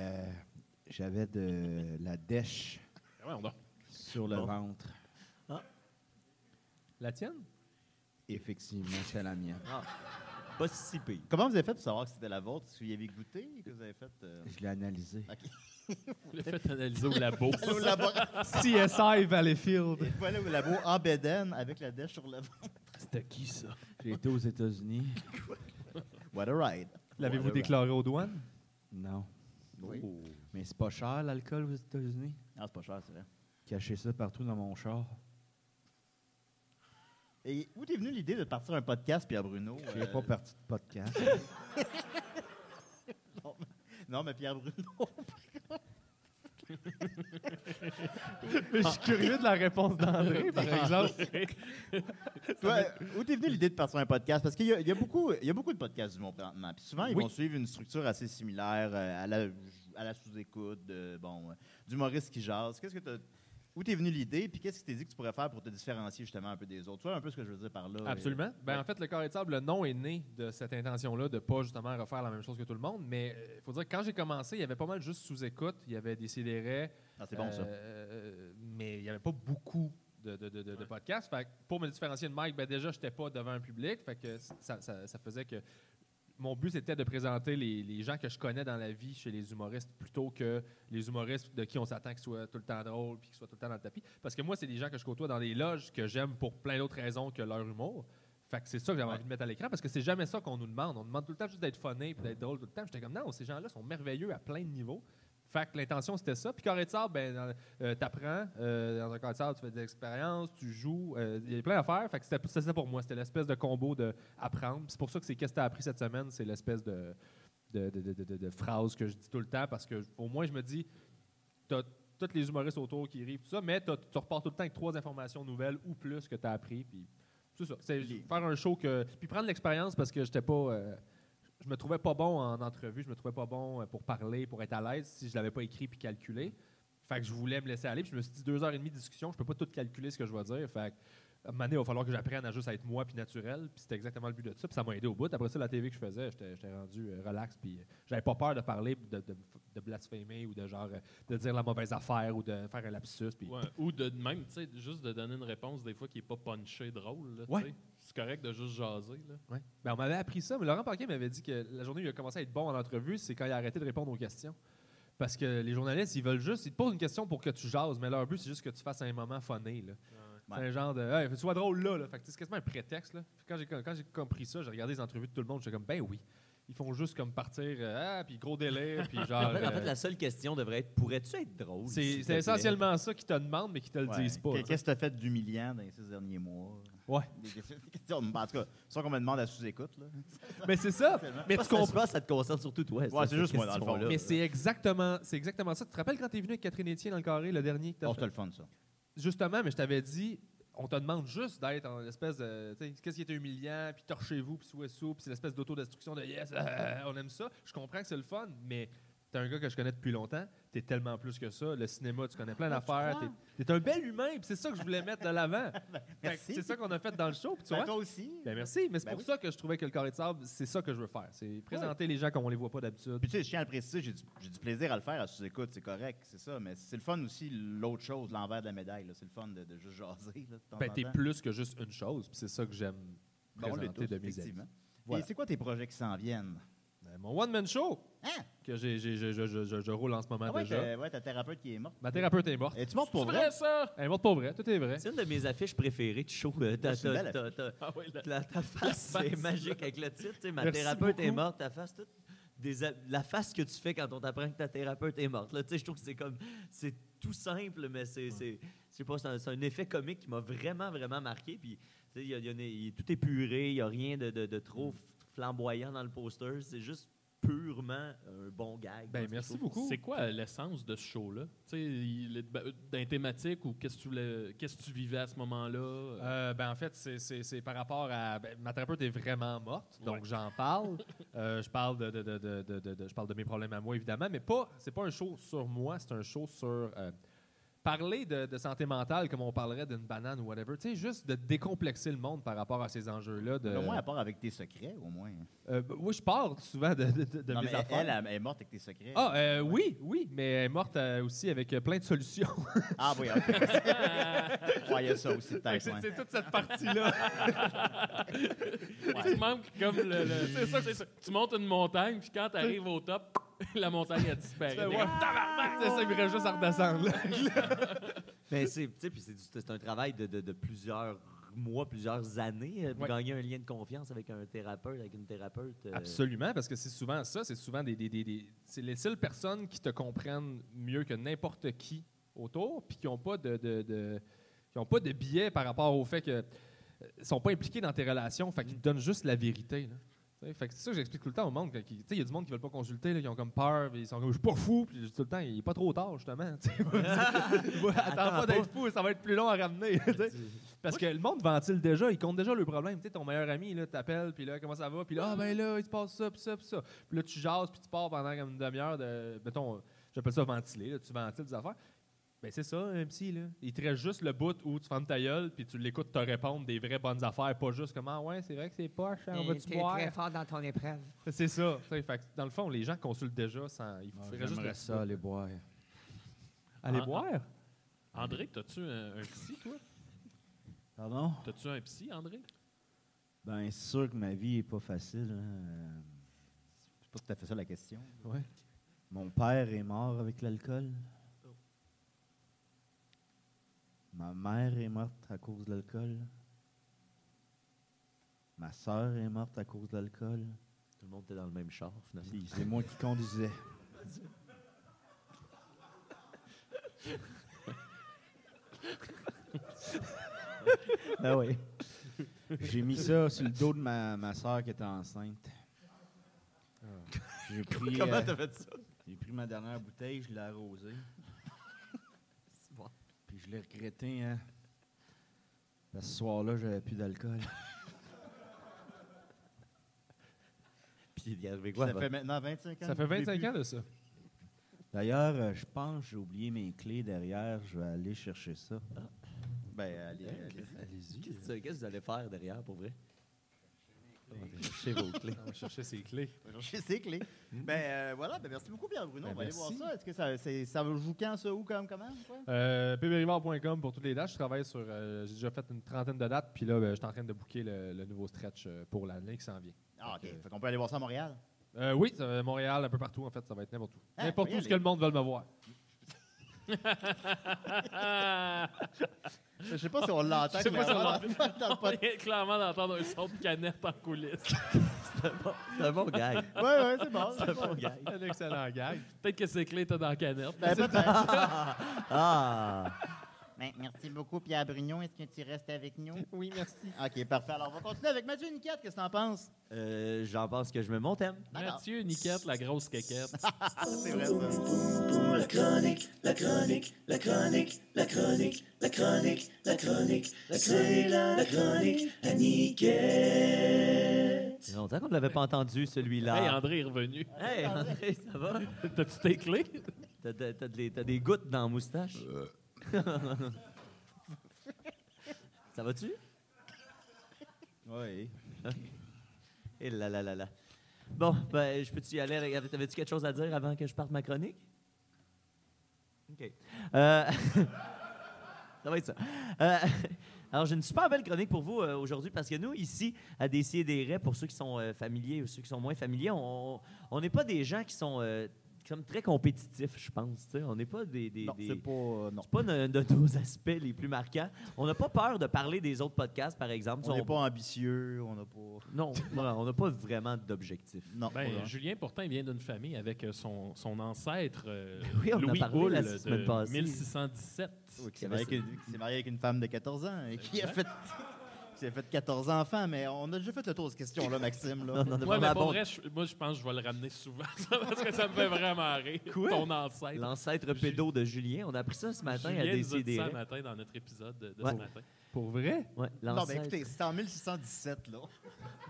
Speaker 5: j'avais de la dèche
Speaker 2: Ouais, on a-
Speaker 5: sur le
Speaker 4: Bon.
Speaker 5: ventre.
Speaker 3: La tienne?
Speaker 5: Effectivement, c'est la mienne.
Speaker 4: Ah, pas si pire.
Speaker 1: Comment vous avez fait pour savoir que c'était la vôtre? Est-ce que vous y avez goûté? Que vous avez fait...
Speaker 5: Je l'ai analysé.
Speaker 2: Le fait d'analyser au labo.
Speaker 1: Au laboratoire.
Speaker 3: CSI Valleyfield.
Speaker 1: Il faut aller au labo en bédaine avec la dèche sur le ventre.
Speaker 2: C'était qui, ça?
Speaker 5: J'ai été aux États-Unis.
Speaker 1: What a ride.
Speaker 3: L'avez-vous déclaré aux douanes?
Speaker 5: Non.
Speaker 1: Oui.
Speaker 5: Mais c'est pas cher, l'alcool aux États-Unis.
Speaker 1: Ah, c'est pas cher, c'est vrai.
Speaker 5: Caché ça partout dans mon char.
Speaker 1: Et où t'es venu l'idée de partir un podcast, Pierre Bruno?
Speaker 5: J'ai pas parti de podcast.
Speaker 1: Non, mais Pierre Bruno.
Speaker 3: Je suis curieux de la réponse d'André, par exemple.
Speaker 1: Toi, où t'es venu l'idée de partir un podcast? Parce qu'il y a beaucoup de podcasts du monde présentement. Puis souvent, ils
Speaker 3: Oui.
Speaker 1: vont suivre une structure assez similaire à la sous-écoute, d'humoristes qui jasent. Où t'es venu l'idée? Puis qu'est-ce que t'es dit que tu pourrais faire pour te différencier justement un peu des autres? Tu vois un peu ce que je veux dire par là?
Speaker 3: Absolument. Ben, en fait, le Carré de sable, le nom est né de cette intention-là de pas justement refaire la même chose que tout le monde. Mais il faut dire que quand j'ai commencé, il y avait pas mal juste sous-écoute. Il y avait des CDR.
Speaker 1: Ah, c'est bon, ça.
Speaker 3: Mais il n'y avait pas beaucoup de podcasts. Fait que pour me différencier de Mike, ben déjà, je n'étais pas devant un public. Fait que ça faisait que mon but, c'était de présenter les gens que je connais dans la vie chez les humoristes plutôt que les humoristes de qui on s'attend qu'ils soient tout le temps drôles puis qu'ils soient tout le temps dans le tapis. Parce que moi, c'est des gens que je côtoie dans des loges que j'aime pour plein d'autres raisons que leur humour. Fait que c'est ça que j'avais envie de mettre à l'écran parce que c'est jamais ça qu'on nous demande. On nous demande tout le temps juste d'être funny puis d'être drôle tout le temps. J'étais comme non, ces gens-là sont merveilleux à plein de niveaux. Fait que l'intention, c'était ça. Puis carré de sable, ben, t'apprends. Dans un carré de sable, tu fais des expériences, tu joues. Il y a plein d'affaires. Fait que c'était ça pour moi. C'était l'espèce de combo de apprendre. C'est pour ça que c'est qu'est-ce que t'as appris cette semaine. C'est l'espèce de phrase que je dis tout le temps. Parce que au moins, je me dis, t'as tous les humoristes autour qui rient, tout ça, mais tu repars tout le temps avec 3 informations nouvelles ou plus que tu as appris. Puis c'est ça. C'est faire un show puis prendre l'expérience parce que j'étais pas. Je me trouvais pas bon en entrevue, je me trouvais pas bon pour parler, pour être à l'aise si je l'avais pas écrit puis calculé. Fait que je voulais me laisser aller. Puis je me suis dit 2h30 de discussion, je peux pas tout calculer ce que je vais dire. Fait que à un moment donné, il va falloir que j'apprenne à juste être moi puis naturel. Puis c'était exactement le but de ça. Puis ça m'a aidé au bout. Après ça, la TV que je faisais, j'étais rendu relax. Puis j'avais pas peur de parler, de blasphémer ou de genre de dire la mauvaise affaire ou de faire un lapsus. Puis
Speaker 2: Ouais, ou de même, tu sais, juste de donner une réponse des fois qui n'est pas punchée drôle. Là,
Speaker 3: Ouais.
Speaker 2: tu sais. C'est correct de juste jaser. Là.
Speaker 3: ouais. Ben, on m'avait appris ça, mais Laurent Paquin m'avait dit que la journée où il a commencé à être bon en entrevue, c'est quand il a arrêté de répondre aux questions. Parce que les journalistes, ils te posent une question pour que tu jases, mais leur but, c'est juste que tu fasses un moment funné. Là.
Speaker 1: Ouais.
Speaker 3: C'est un genre de hey, tu sois drôle là. Fait que c'est quasiment un prétexte. Là. Quand j'ai compris ça, j'ai regardé les entrevues de tout le monde, j'étais comme ben oui. Ils font juste comme partir, puis gros délai, puis genre.
Speaker 4: En fait, la seule question devrait être pourrais-tu être drôle?
Speaker 3: c'est
Speaker 4: s'il te plaît?
Speaker 3: essentiellement ça qu'ils te demandent, mais qu'ils te le
Speaker 1: Ouais.
Speaker 3: disent pas.
Speaker 1: Qu'est-ce que tu as fait d'humiliant dans les 6 derniers mois?
Speaker 3: Ouais.
Speaker 1: Des questions, en tout cas, c'est ça qu'on me demande à sous-écoute. Là.
Speaker 3: Mais c'est ça. Mais tu
Speaker 4: Je
Speaker 3: comprends.
Speaker 4: pense que ça te concerne surtout toi.
Speaker 1: Ouais, c'est juste moi, dans le fond.
Speaker 4: question-là.
Speaker 3: Mais c'est exactement ça. Tu te rappelles quand tu es venu avec Catherine Etienne dans le carré, le dernier que t'as
Speaker 1: Oh,
Speaker 3: fait?
Speaker 1: c'était le fun, ça.
Speaker 3: Justement, mais je t'avais dit, on te demande juste d'être en espèce de. Tu sais, qu'est-ce qui était humiliant, puis torchez-vous, puis sous puis c'est l'espèce d'autodestruction de yes, on aime ça. Je comprends que c'est le fun, mais t'es un gars que je connais depuis longtemps, t'es tellement plus que ça. Le cinéma, tu connais plein d'affaires. T'es un bel humain, puis c'est ça que je voulais mettre de l'avant. Fait que
Speaker 1: merci.
Speaker 3: c'est ça qu'on a fait dans le show, puis tu
Speaker 1: Ben,
Speaker 3: vois.
Speaker 1: toi aussi.
Speaker 3: Ben merci, mais c'est
Speaker 1: Ben
Speaker 3: pour
Speaker 1: oui.
Speaker 3: ça que je trouvais que le carré de sable, c'est ça que je veux faire. C'est présenter les gens comme on les voit pas d'habitude.
Speaker 1: Puis tu sais, je tiens à le préciser, j'ai du plaisir à le faire à sous-écoute, c'est correct, c'est ça. Mais c'est le fun aussi, l'autre chose, l'envers de la médaille. là. C'est le fun de juste jaser. Là, de temps
Speaker 3: Ben,
Speaker 1: en
Speaker 3: t'es
Speaker 1: temps.
Speaker 3: plus que juste une chose, puis c'est ça que j'aime
Speaker 1: Bon, on l'est
Speaker 3: présenter
Speaker 1: tous,
Speaker 3: de mes amis.
Speaker 1: effectivement.
Speaker 3: Voilà.
Speaker 1: Et c'est quoi tes projets qui s'en viennent?
Speaker 3: Ben, mon one-man show
Speaker 1: Hein?
Speaker 3: que je roule en ce moment
Speaker 1: Ah ouais,
Speaker 3: déjà.
Speaker 1: ta thérapeute qui est morte.
Speaker 3: Ma thérapeute est morte.
Speaker 1: Et tu mortes pour
Speaker 2: C'est
Speaker 1: vrai?
Speaker 2: vrai, ça?
Speaker 3: Elle est morte pour vrai, tout est vrai.
Speaker 4: C'est une de mes affiches préférées de show.
Speaker 1: c'est une belle
Speaker 2: Ah oui, là.
Speaker 4: Ta face, c'est magique avec le titre. Tu sais, ma
Speaker 3: Merci
Speaker 4: thérapeute est
Speaker 3: beaucoup.
Speaker 4: morte, ta face, toute. La face que tu fais quand on t'apprend que ta thérapeute est morte. Là, tu sais, je trouve que c'est tout simple, mais je sais pas, c'est un effet comique qui m'a vraiment, vraiment marqué. Puis, tu sais, tout est puré, il n'y a rien de trop flamboyant dans le poster. C'est juste purement un bon gag.
Speaker 3: Ben,
Speaker 4: Moi, je
Speaker 3: merci
Speaker 4: trouve.
Speaker 3: beaucoup.
Speaker 2: C'est quoi l'essence de ce show-là? Tu sais, d'un thématique ou qu'est-ce que tu vivais à ce moment-là?
Speaker 3: Ben, en fait, c'est par rapport à. Ben, ma thérapeute est vraiment morte, donc
Speaker 2: Ouais.
Speaker 3: j'en parle. Je parle je parle de mes problèmes à moi, évidemment, mais c'est pas un show sur moi, c'est un show sur. Parler de santé mentale comme on parlerait d'une banane ou whatever, tu sais, juste de décomplexer le monde par rapport à ces enjeux-là.
Speaker 1: Au moins, à part avec tes secrets, au moins.
Speaker 3: Oui, je parle souvent de
Speaker 1: Non,
Speaker 3: mes
Speaker 1: mais
Speaker 3: affaires.
Speaker 1: elle est morte avec tes secrets.
Speaker 3: Oui, mais elle est morte aussi avec plein de solutions.
Speaker 1: Ah oui, OK. Ouais, il y a ça aussi, peut-être.
Speaker 3: c'est
Speaker 1: ouais.
Speaker 3: c'est toute cette partie-là.
Speaker 2: Tu manques comme c'est ça. Tu montes une montagne, puis quand tu arrives au top, la montagne a disparu.
Speaker 3: Ouais. C'est ça, il me reste juste à redescendre. là.
Speaker 4: Mais tu sais, puis c'est un travail de plusieurs mois, plusieurs années pour
Speaker 3: Ouais.
Speaker 4: gagner un lien de confiance avec un thérapeute, avec une thérapeute.
Speaker 3: Absolument, parce que c'est souvent ça, c'est souvent c'est les seules personnes qui te comprennent mieux que n'importe qui autour, puis qui n'ont pas qui ont pas de biais par rapport au fait que sont pas impliqués dans tes relations, fait qu'ils te donnent juste la vérité. Là. T'sais, fait que c'est ça que j'explique tout le temps au monde. Il y a du monde qui veulent pas consulter, là, qui ont comme peur, puis ils sont comme je suis pas fou, puis je dis tout le temps, il est pas trop tard justement. Attends pas d'être fou, ça va être plus long à ramener. t'sais. Parce que le monde ventile déjà, il compte déjà le problème. Tu sais, ton meilleur ami, là, t'appelle, puis là, comment ça va? Puis là, ah ben là, il se passe ça, puis ça, puis ça. Puis là, tu jases, puis tu pars pendant comme une demi-heure de, mettons, j'appelle ça ventiler, là, tu ventiles des affaires. Ben c'est ça, un psy, là. Il te reste juste le bout où tu fermes ta gueule, puis tu l'écoutes te répondre des vraies bonnes affaires, pas juste comme, ah ouais, c'est vrai que c'est poche, hein, on va-tu boire?
Speaker 6: très fort dans ton épreuve.
Speaker 3: C'est ça. Fait que dans le fond, les gens consultent déjà sans. Il faudrait juste
Speaker 5: J'aimerais
Speaker 3: le-
Speaker 5: ça aller boire.
Speaker 3: aller
Speaker 2: Ah,
Speaker 3: boire.
Speaker 2: André, t'as-tu un psy, toi?
Speaker 5: Pardon?
Speaker 2: T'as-tu un psy, André?
Speaker 5: Ben, c'est sûr que ma vie est pas facile. Hein.
Speaker 1: C'est pas tout à fait ça la question.
Speaker 3: Ouais.
Speaker 5: Mon père est mort avec l'alcool. Ma mère est morte à cause de l'alcool. Ma sœur est morte à cause de l'alcool.
Speaker 4: Tout le monde était dans le même char, finalement.
Speaker 5: Puis c'est moi qui conduisais.
Speaker 4: Ben oui.
Speaker 5: J'ai mis ça sur le dos de ma soeur qui était enceinte. J'ai pris,
Speaker 4: Comment t'as fait ça?
Speaker 5: j'ai pris ma dernière bouteille, je l'ai arrosée.
Speaker 4: C'est bon.
Speaker 5: Puis je l'ai regretté, hein. Parce que ce soir-là, j'avais plus d'alcool.
Speaker 4: Puis il est arrivé quoi?
Speaker 1: Ça fait maintenant 25 ans.
Speaker 3: Ça fait
Speaker 1: que je l'ai
Speaker 3: 25
Speaker 1: plus.
Speaker 3: ans de ça.
Speaker 5: D'ailleurs, je pense que j'ai oublié mes clés derrière. Je vais aller chercher ça.
Speaker 1: Ben, allez.
Speaker 4: Qu'est-ce que vous allez faire derrière, pour vrai? Cherchez vos clés.
Speaker 3: On va chercher ses clés.
Speaker 1: On va chercher ses clés. Voilà, merci beaucoup, Pierre-Bruno.
Speaker 3: Ben,
Speaker 1: On va aller voir
Speaker 3: merci.
Speaker 1: ça. Est-ce que ça joue quand, ça, où, comment? Quoi?
Speaker 3: pbrivard.com pour toutes les dates. Je travaille sur. J'ai déjà fait une trentaine de dates, puis là, je suis en train de booker le nouveau stretch pour l'année qui s'en vient.
Speaker 1: Ah, OK. Fait qu'on peut aller voir ça à Montréal.
Speaker 3: Oui, ça va à Montréal, un peu partout, en fait, ça va être n'importe où.
Speaker 1: Ah,
Speaker 3: N'importe
Speaker 1: faut y
Speaker 3: où ce
Speaker 1: aller.
Speaker 3: que le monde veut me voir.
Speaker 1: Je sais pas si on l'entend.
Speaker 2: Je sais pas si on
Speaker 1: clairement
Speaker 2: l'entend.
Speaker 1: dans le
Speaker 2: On
Speaker 1: podcast.
Speaker 2: vient clairement d'entendre un son de canette en coulisses.
Speaker 4: C'est un bon gag.
Speaker 1: Ouais, c'est bon.
Speaker 4: C'est un bon gag.
Speaker 3: Un excellent gag.
Speaker 2: Peut-être que ces clés étaient dans la canette.
Speaker 1: Ben, peut-être.
Speaker 4: Ah!
Speaker 1: Ben, merci beaucoup, Pierre Bruno. Est-ce que tu restes avec nous?
Speaker 3: Oui, merci.
Speaker 1: OK, parfait. Alors, on va continuer avec Mathieu Niquette. Qu'est-ce que t'en penses?
Speaker 4: J'en pense que je mets mon thème.
Speaker 1: D'accord.
Speaker 2: Mathieu, Niquette, la grosse quéquette.
Speaker 1: C'est vrai, ça.
Speaker 4: C'est longtemps qu'on ne l'avait pas entendu, celui-là.
Speaker 2: Hey, André est revenu.
Speaker 4: Hey, André, ça va?
Speaker 2: T'as-tu tes clés?
Speaker 4: T'as des gouttes dans la moustache? Ça va-tu?
Speaker 5: Oui.
Speaker 4: Et là là là là. Bon, ben, je peux-tu y aller? T'avais-tu quelque chose à dire avant que je parte ma chronique? OK. Ça va être ça. Alors, j'ai une super belle chronique pour vous aujourd'hui parce que nous, ici, à Décideret, pour ceux qui sont familiers ou ceux qui sont moins familiers, on n'est pas des gens qui sont comme très compétitifs, je pense. T'sais. On n'est pas
Speaker 1: Non, c'est pas... non.
Speaker 4: c'est pas de nos aspects les plus marquants. On n'a pas peur de parler des autres podcasts, par exemple.
Speaker 1: On n'est pas ambitieux, on n'a pas...
Speaker 4: Non, voilà, on n'a pas vraiment d'objectif.
Speaker 1: Non,
Speaker 2: Ben,
Speaker 1: pas vraiment.
Speaker 2: Julien, pourtant, il vient d'une famille avec son ancêtre,
Speaker 4: Oui, on en a
Speaker 2: Louis
Speaker 4: parlé
Speaker 2: Houle,
Speaker 4: la semaine
Speaker 2: de
Speaker 4: passée.
Speaker 2: 1617.
Speaker 1: Oui, qui s'est marié avec une femme de 14 ans et qui a fait 14 enfants, mais on a déjà fait le tour de cette question-là, Maxime. Là.
Speaker 4: Non, non,
Speaker 2: Ouais, mais
Speaker 4: pas
Speaker 2: pour
Speaker 4: bon.
Speaker 2: vrai, moi, je pense que je vais le ramener souvent, ça, parce que ça me fait vraiment rire.
Speaker 4: Quoi?
Speaker 2: Ton ancêtre.
Speaker 4: L'ancêtre pédo de Julien. On a appris ça ce matin à
Speaker 2: Julien nous a dit ça
Speaker 4: Décideret.
Speaker 2: ce matin dans notre épisode de
Speaker 4: Ouais.
Speaker 2: ce matin.
Speaker 3: Pour vrai?
Speaker 4: Ouais,
Speaker 1: Non,
Speaker 4: l'ancêtre.
Speaker 1: mais écoutez, c'était en 1617, là.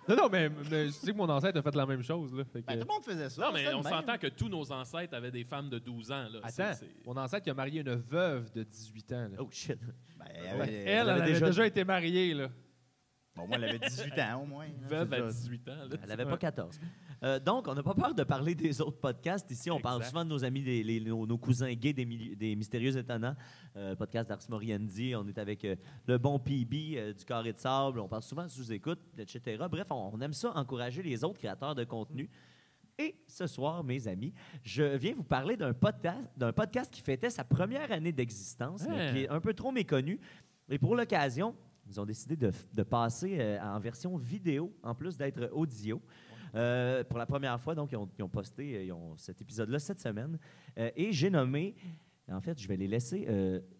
Speaker 3: Non, mais je sais que mon ancêtre a fait la même chose. Là, fait que-
Speaker 1: Ben, tout le monde faisait ça.
Speaker 2: Non, mais
Speaker 1: c'était
Speaker 2: on
Speaker 1: le même.
Speaker 2: s'entend que tous nos ancêtres avaient des femmes de 12 ans. Là.
Speaker 3: Attends, mon ancêtre il a marié une veuve de 18 ans. Là.
Speaker 4: Oh shit.
Speaker 1: Ben,
Speaker 3: Elle avait déjà été mariée. Là.
Speaker 1: Bon, moi, elle avait 18 ans, au moins. là.
Speaker 2: Veuve
Speaker 1: C'est
Speaker 2: à
Speaker 1: déjà-
Speaker 2: 18 ans. Là.
Speaker 4: Elle n'avait pas 14. Donc, on n'a pas peur de parler des autres podcasts. Ici, on parle
Speaker 2: Exact.
Speaker 4: souvent de nos amis, nos cousins gays des Mystérieux Étonnants. Podcast d'Ars Moriendi. On est avec le bon PB du Carré de Sable. On parle souvent de sous-écoute, etc. Bref, on aime ça, encourager les autres créateurs de contenu. Et ce soir, mes amis, je viens vous parler d'un podcast qui fêtait sa première année d'existence, mais qui est un peu trop méconnu. Et pour l'occasion, ils ont décidé de passer en version vidéo, en plus d'être audio. Pour la première fois, donc, ils ont posté cet épisode-là cette semaine. Et j'ai nommé, en fait, je vais les laisser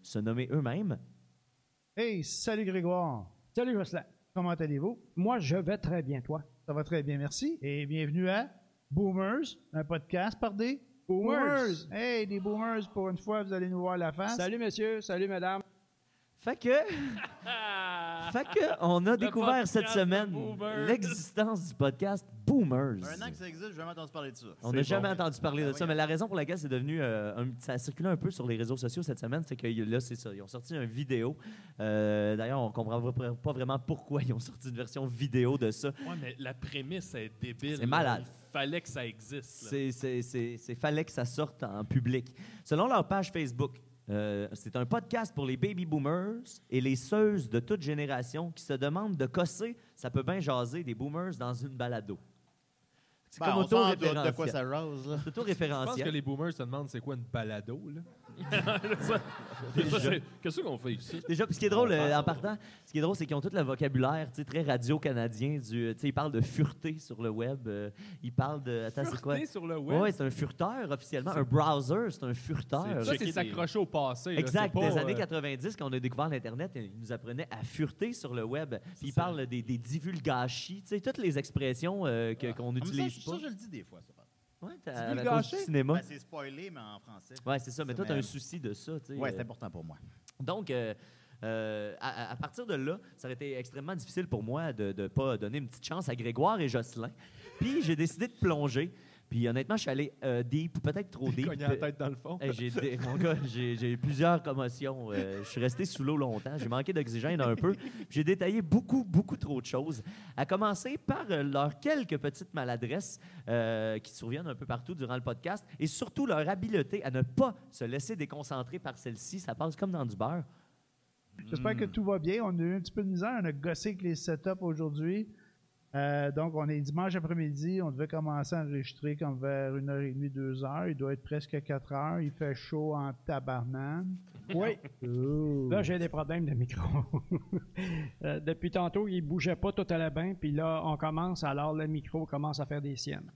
Speaker 4: se nommer eux-mêmes.
Speaker 6: Hey, salut Grégoire.
Speaker 7: Salut Jocelyn, comment allez-vous? Moi, je vais très bien, toi.
Speaker 6: Ça va très bien, merci. Et bienvenue à Boomers, un podcast par des
Speaker 7: Boomers.
Speaker 6: Hey, des boomers, pour une fois, vous allez nous voir la face.
Speaker 7: Salut monsieur, salut madame.
Speaker 4: Fait que, on a découvert cette
Speaker 2: podcast de
Speaker 4: semaine
Speaker 2: Boomers.
Speaker 4: l'existence du podcast Boomers.
Speaker 1: Un an que ça existe, j'ai jamais entendu parler de ça.
Speaker 4: On n'a jamais
Speaker 1: bon.
Speaker 4: entendu parler de
Speaker 1: Ben
Speaker 4: ça,
Speaker 1: oui.
Speaker 4: mais la raison pour laquelle c'est devenu ça a circulé un peu sur les réseaux sociaux cette semaine, c'est que là, c'est ça. Ils ont sorti une vidéo. D'ailleurs, on ne comprend pas vraiment pourquoi ils ont sorti une version vidéo de ça.
Speaker 2: Ouais, mais la prémisse est débile.
Speaker 4: C'est malade.
Speaker 2: Il fallait que ça existe. là.
Speaker 4: C'est fallait que ça sorte en public. Selon leur page Facebook, c'est un podcast pour les baby boomers et les seuses de toute génération qui se demandent de cosser, ça peut bien jaser, des boomers dans une balado. C'est
Speaker 1: Ben,
Speaker 4: comme
Speaker 1: on s'en doute de
Speaker 4: auto-référentiel.
Speaker 1: quoi ça rose, là.
Speaker 4: C'est
Speaker 3: Je pense que
Speaker 4: auto-référentiel.
Speaker 3: les boomers se demandent c'est quoi une balado, là.
Speaker 2: Qu'est-ce qu'on fait ici?
Speaker 4: Déjà, puis ce qui est drôle, en partant, ce qui est drôle, c'est qu'ils ont tout le vocabulaire, tu sais, très radio-canadien. Tu sais, ils parlent de fureté sur le web. Ils parlent de... Attends, c'est quoi?
Speaker 3: Fureté sur le web.
Speaker 4: Oui, c'est un furteur, officiellement. Un browser, c'est un furteur.
Speaker 3: Ça,
Speaker 2: checker
Speaker 3: c'est s'accrocher au passé. là.
Speaker 4: Exact.
Speaker 3: C'est pas,
Speaker 4: Des années 90, quand on a découvert l'Internet, ils nous apprenaient à fureter sur le web. Puis ils parlent des divulgachis, tu sais, toutes les expressions qu'on n'utilise
Speaker 1: Ça,
Speaker 4: pas.
Speaker 1: je le dis des fois, ça.
Speaker 4: Ouais, à cause
Speaker 3: Divulgacher?
Speaker 4: du cinéma.
Speaker 1: Ben, c'est spoilé, mais en français.
Speaker 4: Ouais, c'est ça. Mais toi, tu as
Speaker 1: mais-
Speaker 4: un souci de ça. Tu sais.
Speaker 1: Ouais, c'est important pour moi.
Speaker 4: Donc, à partir de là, ça aurait été extrêmement difficile pour moi de ne pas donner une petite chance à Grégoire et Jocelyn. Puis, j'ai décidé de plonger. Puis, honnêtement, je suis allé deep, peut-être trop deep.
Speaker 3: cogné la tête dans le fond.
Speaker 4: Mon gars, j'ai eu plusieurs commotions. Je suis resté sous l'eau longtemps. J'ai manqué d'oxygène un peu. J'ai détaillé beaucoup, beaucoup trop de choses. À commencer par leurs quelques petites maladresses qui surviennent un peu partout durant le podcast et surtout leur habileté à ne pas se laisser déconcentrer par celle-ci. Ça passe comme dans du beurre.
Speaker 6: J'espère que tout va bien. On a eu un petit peu de misère. On a gossé avec les setups aujourd'hui. Donc, on est dimanche après-midi. On devait commencer à enregistrer comme vers 1h30, 2h. Il doit être presque 4h. Il fait chaud en tabarnane.
Speaker 7: Oui.
Speaker 6: Oh.
Speaker 7: Là, j'ai des problèmes de micro. Depuis tantôt, il bougeait pas, tout allait bien. Puis là, on commence, alors le micro commence à faire des siennes.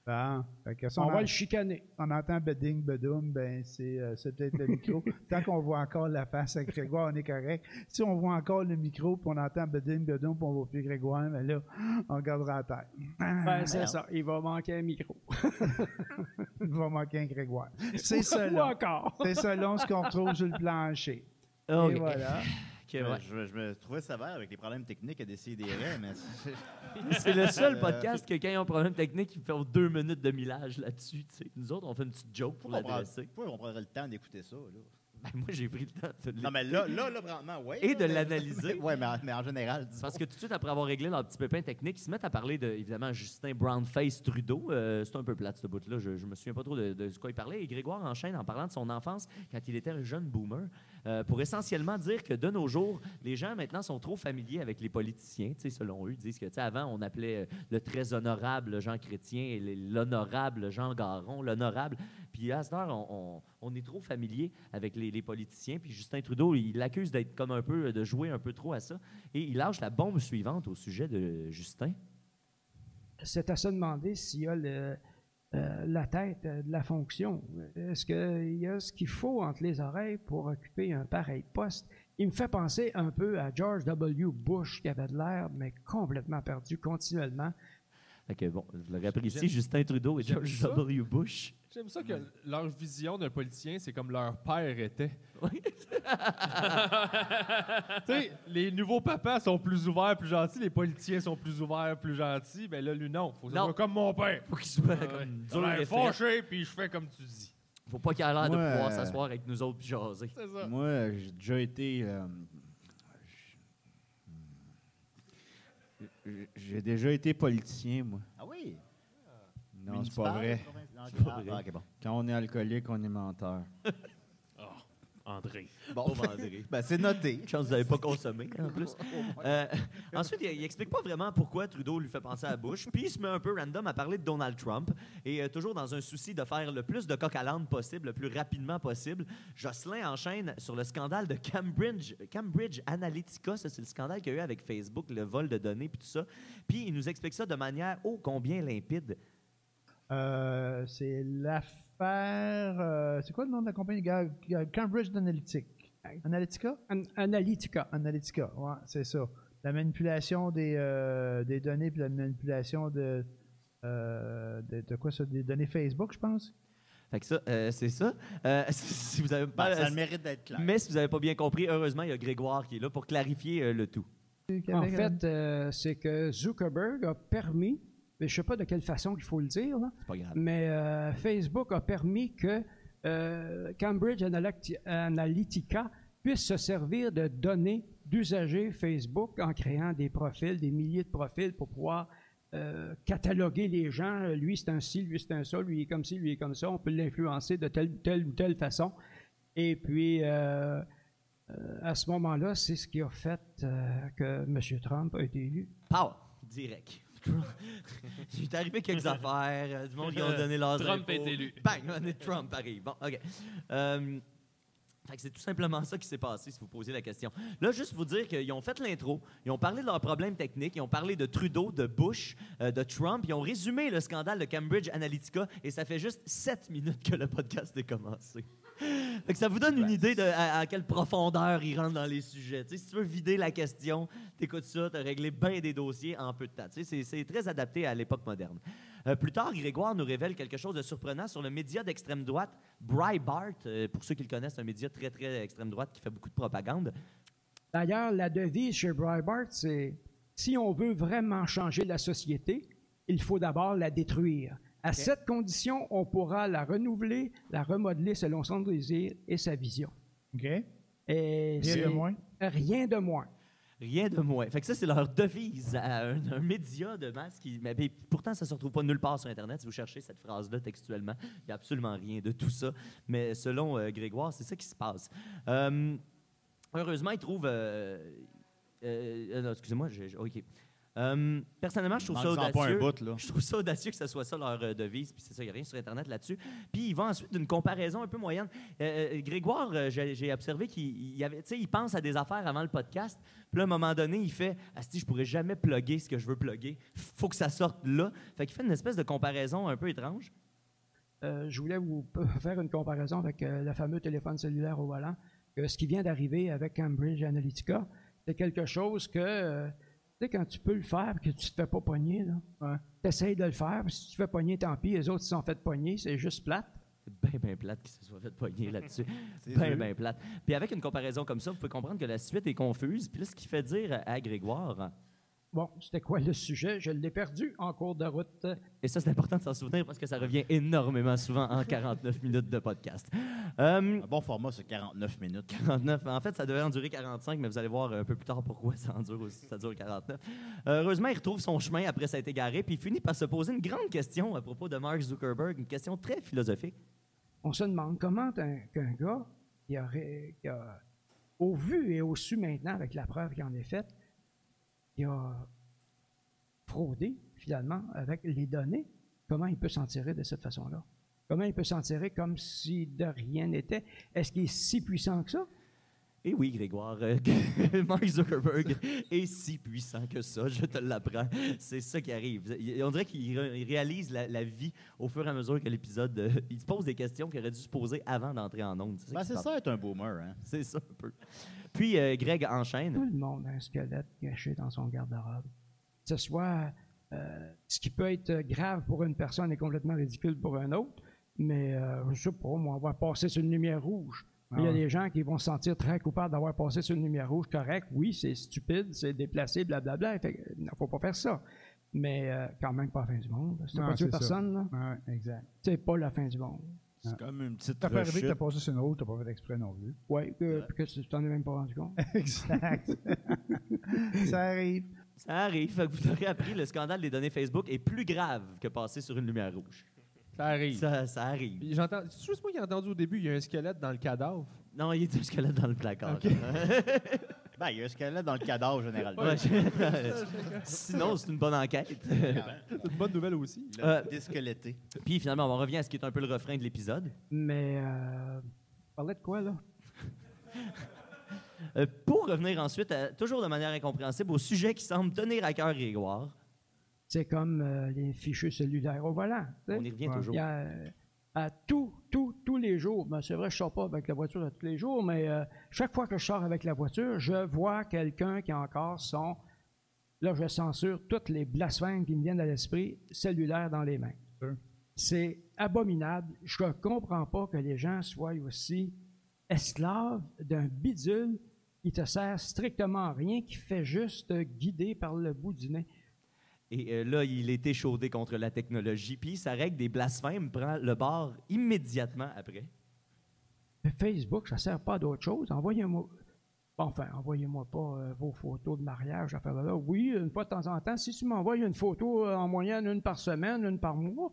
Speaker 6: Bon. Fait que si
Speaker 7: On va le chicaner.
Speaker 6: on entend beding, bedoum, ben c'est peut-être le micro. Tant qu'on voit encore la face à Grégoire, on est correct. Si on voit encore le micro, puis on entend beding, bedoum, puis on voit plus Grégoire, ben là, on gardera la tête.
Speaker 7: Ben, c'est ça. Il va manquer un micro.
Speaker 6: Il va manquer un Grégoire. C'est
Speaker 7: Ou
Speaker 6: selon.
Speaker 7: encore.
Speaker 6: C'est selon ce qu'on retrouve sur le plancher.
Speaker 4: OK.
Speaker 6: Et voilà.
Speaker 4: OK, ouais.
Speaker 1: Je me trouvais sévère avec les problèmes techniques à décider des raies, mais
Speaker 4: C'est le seul podcast que quand ils ont un problème technique, ils font 2 minutes de millage là-dessus. Tu sais. Nous autres, on fait une petite joke pour l'adresser.
Speaker 1: pourquoi on prendrait le temps d'écouter ça, là?
Speaker 4: Ben, moi, j'ai pris le temps de
Speaker 1: Non, mais là, vraiment, oui.
Speaker 4: Et de l'analyser.
Speaker 1: Oui, mais en général, dis
Speaker 4: Parce que tout de suite, après avoir réglé leur petit pépin technique, ils se mettent à parler de, évidemment, Justin Brownface Trudeau. C'est un peu plate, ce bout-là. Je me souviens pas trop de ce quoi il parlait. Et Grégoire enchaîne en parlant de son enfance quand il était un jeune boomer pour essentiellement dire que de nos jours, les gens maintenant sont trop familiers avec les politiciens. Tu sais, selon eux, ils disent que, tu sais, avant, on appelait le très honorable Jean Chrétien et l'honorable Jean Garon, l'honorable. Puis à cette heure, on est trop familier avec les politiciens. Puis Justin Trudeau, il l'accuse d'être comme un peu, de jouer un peu trop à ça. Et il lâche la bombe suivante au sujet de Justin.
Speaker 7: C'est à se demander s'il y a la tête de la fonction. Est-ce qu'il y a ce qu'il faut entre les oreilles pour occuper un pareil poste? Il me fait penser un peu à George W. Bush, qui avait de l'air, mais complètement perdu continuellement.
Speaker 4: Fait que bon, je l'aurais apprécié,
Speaker 3: J'aime-
Speaker 4: Justin Trudeau et
Speaker 3: j'aime
Speaker 4: George
Speaker 3: ça.
Speaker 4: W. Bush.
Speaker 3: J'aime ça que leur vision d'un politicien, c'est comme leur père était.
Speaker 4: Oui.
Speaker 3: Tu sais, les nouveaux papas sont plus ouverts, plus gentils. Les politiciens sont plus ouverts, plus gentils. Ben là, lui, non. Faut que ça
Speaker 4: Non.
Speaker 3: soit comme mon père.
Speaker 4: Faut qu'il soit comme dur
Speaker 3: T'as
Speaker 4: et
Speaker 3: l'air
Speaker 4: frais.
Speaker 3: fâché, puis je fais comme tu dis.
Speaker 4: Faut pas qu'il ait l'air de
Speaker 5: Ouais.
Speaker 4: pouvoir s'asseoir avec nous autres puis jaser.
Speaker 3: C'est ça.
Speaker 5: Moi, j'ai déjà été. J'ai déjà été politicien, moi.
Speaker 1: Ah oui?
Speaker 5: Non, c'est pas vrai.
Speaker 1: C'est pas vrai. OK, bon.
Speaker 5: Quand on est alcoolique, on est menteur.
Speaker 2: André.
Speaker 1: Bon,
Speaker 4: Pauvre André.
Speaker 1: ben, c'est noté.
Speaker 4: Chance que vous n'avez pas consommé, en plus. Ensuite, il explique pas vraiment pourquoi Trudeau lui fait penser à Bush, puis il se met un peu random à parler de Donald Trump, et toujours dans un souci de faire le plus de coq à l'âne possible, le plus rapidement possible, Jocelyn enchaîne sur le scandale de Cambridge Analytica. Ça, c'est le scandale qu'il y a eu avec Facebook, le vol de données, puis tout ça. Puis il nous explique ça de manière ô combien limpide.
Speaker 6: C'est l'affaire. C'est quoi le nom de la compagnie? Cambridge Analytica?
Speaker 7: Analytica.
Speaker 6: Analytica, ouais, c'est ça. La manipulation des données puis la manipulation de quoi ça? Des données Facebook, je pense.
Speaker 4: Fait que ça, c'est ça. Si vous avez pas,
Speaker 1: Ben, ça a le mérite d'être clair.
Speaker 4: mais si vous n'avez pas bien compris, heureusement, il y a Grégoire qui est là pour clarifier le tout.
Speaker 7: En fait, c'est que Zuckerberg a permis, mais je ne sais pas de quelle façon il faut le dire, là,
Speaker 4: C'est pas grave.
Speaker 7: mais Facebook a permis que Cambridge Analytica puisse se servir de données d'usagers Facebook en créant des profils, des milliers de profils pour pouvoir cataloguer les gens. Lui, c'est un ci, lui, c'est un ça, lui, il est comme ci, lui, il est comme ça. On peut l'influencer de telle ou telle façon. Et puis, à ce moment-là, c'est ce qui a fait que M. Trump a été élu.
Speaker 4: Power, direct. Il est arrivé quelques affaires, du monde qui ont donné leurs
Speaker 2: Trump
Speaker 4: infos.
Speaker 2: est élu.
Speaker 4: Bang! Trump arrive. Bon, OK. Fait que c'est tout simplement ça qui s'est passé, si vous posez la question. Là, juste vous dire qu'ils ont fait l'intro, ils ont parlé de leurs problèmes techniques, ils ont parlé de Trudeau, de Bush, de Trump, ils ont résumé le scandale de Cambridge Analytica, et ça fait juste 7 minutes que le podcast est commencé. Fait que ça vous donne une idée de à quelle profondeur ils rentrent dans les sujets. Tu sais, si tu veux vider la question, t'écoutes ça, t'as réglé bien des dossiers en peu de temps. Tu sais, c'est très adapté à l'époque moderne. Plus tard, Grégoire nous révèle quelque chose de surprenant sur le média d'extrême droite, Breitbart. Pour ceux qui le connaissent, un média très, très extrême droite qui fait beaucoup de propagande.
Speaker 7: D'ailleurs, la devise chez Breitbart, c'est « Si on veut vraiment changer la société, il faut d'abord la détruire. À cette condition, on pourra la renouveler, la remodeler selon son désir et sa vision. »
Speaker 6: OK.
Speaker 7: Et
Speaker 6: Rien de moins.
Speaker 7: Rien de moins.
Speaker 4: Rien de moins. Fait que ça, c'est leur devise à un média de masse qui. Mais pourtant, ça ne se retrouve pas nulle part sur Internet. Si vous cherchez cette phrase-là textuellement, il n'y a absolument rien de tout ça. Mais selon Grégoire, c'est ça qui se passe. Heureusement, il trouve. Non, excusez-moi, OK. Personnellement, je trouve ça audacieux.
Speaker 1: Pas un bout, là.
Speaker 4: Je trouve ça audacieux que ce soit ça leur devise, puis c'est ça, il n'y a rien sur Internet là-dessus. Puis il va ensuite d'une comparaison un peu moyenne. Grégoire, j'ai observé qu'il pense à des affaires avant le podcast, puis là, à un moment donné, il fait « Asti, je pourrais jamais plugger ce que je veux plugger. Faut que ça sorte là. » Fait qu'il fait une espèce de comparaison un peu étrange.
Speaker 7: Je voulais vous faire une comparaison avec le fameux téléphone cellulaire au volant. Ce qui vient d'arriver avec Cambridge Analytica, c'est quelque chose que... tu sais, quand tu peux le faire et que tu ne te fais pas pogner, tu essayes de le faire, puis si tu te fais pogner, tant pis, les autres se sont fait pogner, c'est juste plate.
Speaker 4: C'est bien plate qu'ils se soient fait pogner là-dessus. bien plate. Puis avec une comparaison comme ça, vous pouvez comprendre que la suite est confuse. Puis là, ce qui fait dire à Grégoire...
Speaker 7: Bon, c'était quoi le sujet? Je l'ai perdu en cours de route.
Speaker 4: Et ça, c'est important de s'en souvenir parce que ça revient énormément souvent en 49 minutes de podcast.
Speaker 1: Un bon format, c'est 49 minutes.
Speaker 4: 49. En fait, ça devait en durer 45, mais vous allez voir un peu plus tard pourquoi ça dure 49. Heureusement, il retrouve son chemin après s'être égaré, puis il finit par se poser une grande question à propos de Mark Zuckerberg, une question très philosophique.
Speaker 7: On se demande comment qu'un gars qui a, au vu et au su maintenant, avec la preuve qu'il en est faite, il a fraudé, finalement, avec les données. Comment il peut s'en tirer de cette façon-là? Comment il peut s'en tirer comme si de rien n'était? Est-ce qu'il est si puissant que ça?
Speaker 4: Eh oui, Grégoire, Mark Zuckerberg est si puissant que ça, je te l'apprends. C'est ça qui arrive. On dirait qu'il réalise la vie au fur et à mesure que l'épisode... il se pose des questions qu'il aurait dû se poser avant d'entrer en ondes.
Speaker 1: C'est ça être un boomer, hein?
Speaker 4: C'est ça, un peu. Puis, Greg enchaîne.
Speaker 7: Tout le monde a un squelette caché dans son garde-robe. Que ce soit ce qui peut être grave pour une personne et complètement ridicule pour un autre, mais je sais pas, moi, on va passer sur une lumière rouge. Il y a des gens qui vont se sentir très coupables d'avoir passé sur une lumière rouge. Correct, oui, c'est stupide, c'est déplacé, blablabla. Il ne faut pas faire ça. Mais quand même pas la fin du monde. C'est pas tuer personne, là.
Speaker 6: Ouais, exact.
Speaker 7: C'est pas la fin du monde.
Speaker 1: C'est comme une petite
Speaker 6: T'as pas arrivé que
Speaker 1: rechute.
Speaker 6: t'as passé sur une route, t'as pas fait exprès non plus.
Speaker 7: Oui, que tu t'en es même pas rendu compte.
Speaker 6: Exact. Ça arrive.
Speaker 4: Ça arrive. Fait que vous aurez appris, le scandale des données Facebook est plus grave que passer sur une lumière rouge.
Speaker 3: Ça arrive.
Speaker 4: Ça arrive.
Speaker 3: Puis c'est juste moi qui ai entendu au début, il y a un squelette dans le cadavre.
Speaker 4: Non, il y a un squelette dans le placard.
Speaker 3: OK.
Speaker 1: Ben, il y a un squelette dans le cadavre, généralement.
Speaker 4: Ouais, sinon, c'est une bonne enquête.
Speaker 3: C'est une bonne nouvelle aussi.
Speaker 1: Il a désqueletté.
Speaker 4: Puis finalement, on revient à ce qui est un peu le refrain de l'épisode.
Speaker 7: Mais, on parlait de quoi, là?
Speaker 4: Pour revenir ensuite, toujours de manière incompréhensible, au sujet qui semble tenir à cœur Grégoire.
Speaker 7: C'est comme les fichus cellulaires au volant.
Speaker 4: On y revient toujours.
Speaker 7: Il y a, à tous les jours, ben c'est vrai, je ne sors pas avec la voiture à tous les jours, mais chaque fois que je sors avec la voiture, je vois quelqu'un qui a encore son, là je censure toutes les blasphèmes qui me viennent à l'esprit, cellulaire dans les mains. C'est abominable. Je ne comprends pas que les gens soient aussi esclaves d'un bidule qui te sert strictement à rien, qui fait juste guider par le bout du nez.
Speaker 4: Et là, il est échaudé contre la technologie, puis sa règle des blasphèmes prend le bord immédiatement après.
Speaker 7: Facebook, ça ne sert pas à d'autre chose. Envoyez-moi pas vos photos de mariage, affaire là. Oui, une fois de temps en temps, si tu m'envoies une photo en moyenne, une par semaine, une par mois,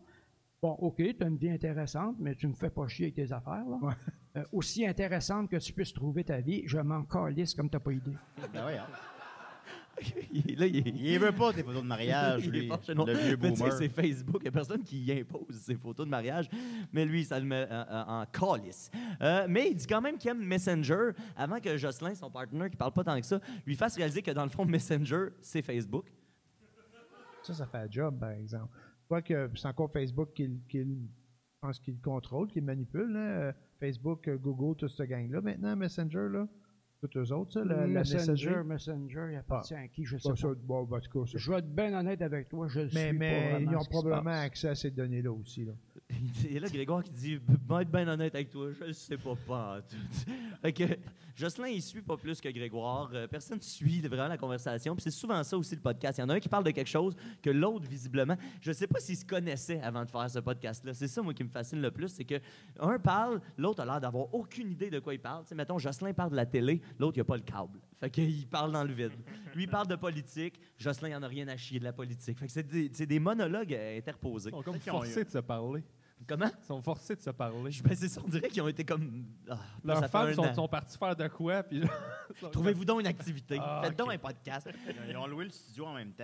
Speaker 7: bon, OK, tu as une vie intéressante, mais tu me fais pas chier avec tes affaires, là. Ouais. Aussi intéressante que tu puisses trouver ta vie, je m'en calisse comme tu n'as pas idée.
Speaker 1: Ben oui, hein. Il veut pas tes photos de mariage,
Speaker 4: Il est
Speaker 1: lui,
Speaker 4: fâché, non.
Speaker 1: le vieux
Speaker 4: Mais tu sais,
Speaker 1: boomer.
Speaker 4: c'est Facebook. Il n'y a personne qui y impose ses photos de mariage. Mais lui, ça le met en calice. Mais il dit quand même qu'il aime Messenger avant que Jocelyn, son partenaire, qui parle pas tant que ça, lui fasse réaliser que dans le fond, Messenger, c'est Facebook.
Speaker 6: Ça fait un job, par exemple. Quoique c'est encore Facebook je pense qu'il contrôle, qu'il manipule. Là. Facebook, Google, toute cette gang-là. Maintenant, Messenger, là, tous eux autres, ça, la messagerie.
Speaker 7: Messenger, il appartient à qui, je sais
Speaker 6: Bon,
Speaker 7: pas.
Speaker 6: ça, bon, en tout cas, ça.
Speaker 7: Je vais être bien honnête avec toi, je le suis pas
Speaker 6: Mais
Speaker 7: vraiment
Speaker 6: ils ont
Speaker 7: ce qui se
Speaker 6: probablement
Speaker 7: passe.
Speaker 6: accès à ces données-là aussi. Là.
Speaker 4: Et là, Grégoire qui dit « être bien honnête avec toi, je ne sais pas en tout. » Fait que Jocelyn, il suit pas plus que Grégoire. Personne ne suit vraiment la conversation. Puis c'est souvent ça aussi, le podcast. Il y en a un qui parle de quelque chose que l'autre, visiblement... Je ne sais pas s'ils se connaissaient avant de faire ce podcast-là. C'est ça, moi, qui me fascine le plus. C'est que un parle, l'autre a l'air d'avoir aucune idée de quoi il parle. T'sais, mettons, Jocelyn parle de la télé, l'autre, il n'a pas le câble. Fait qu'il parle dans le vide. Lui, il parle de politique. Jocelyn, il n'en a rien à chier de la politique. Fait que c'est des monologues interposés.
Speaker 3: Ils sont comme
Speaker 1: Peut-être qu'ils ont
Speaker 3: forcés de se parler.
Speaker 4: Comment?
Speaker 3: Ils sont forcés de se parler.
Speaker 4: Ben, c'est ça, on dirait qu'ils ont été comme... ça
Speaker 3: Leurs
Speaker 4: fait
Speaker 3: femmes
Speaker 4: un an.
Speaker 3: sont partis faire de quoi, puis...
Speaker 4: Trouvez-vous donc une activité.
Speaker 3: Ah,
Speaker 4: Faites donc
Speaker 3: ok.
Speaker 4: un podcast.
Speaker 1: Ils ont loué le studio en même temps.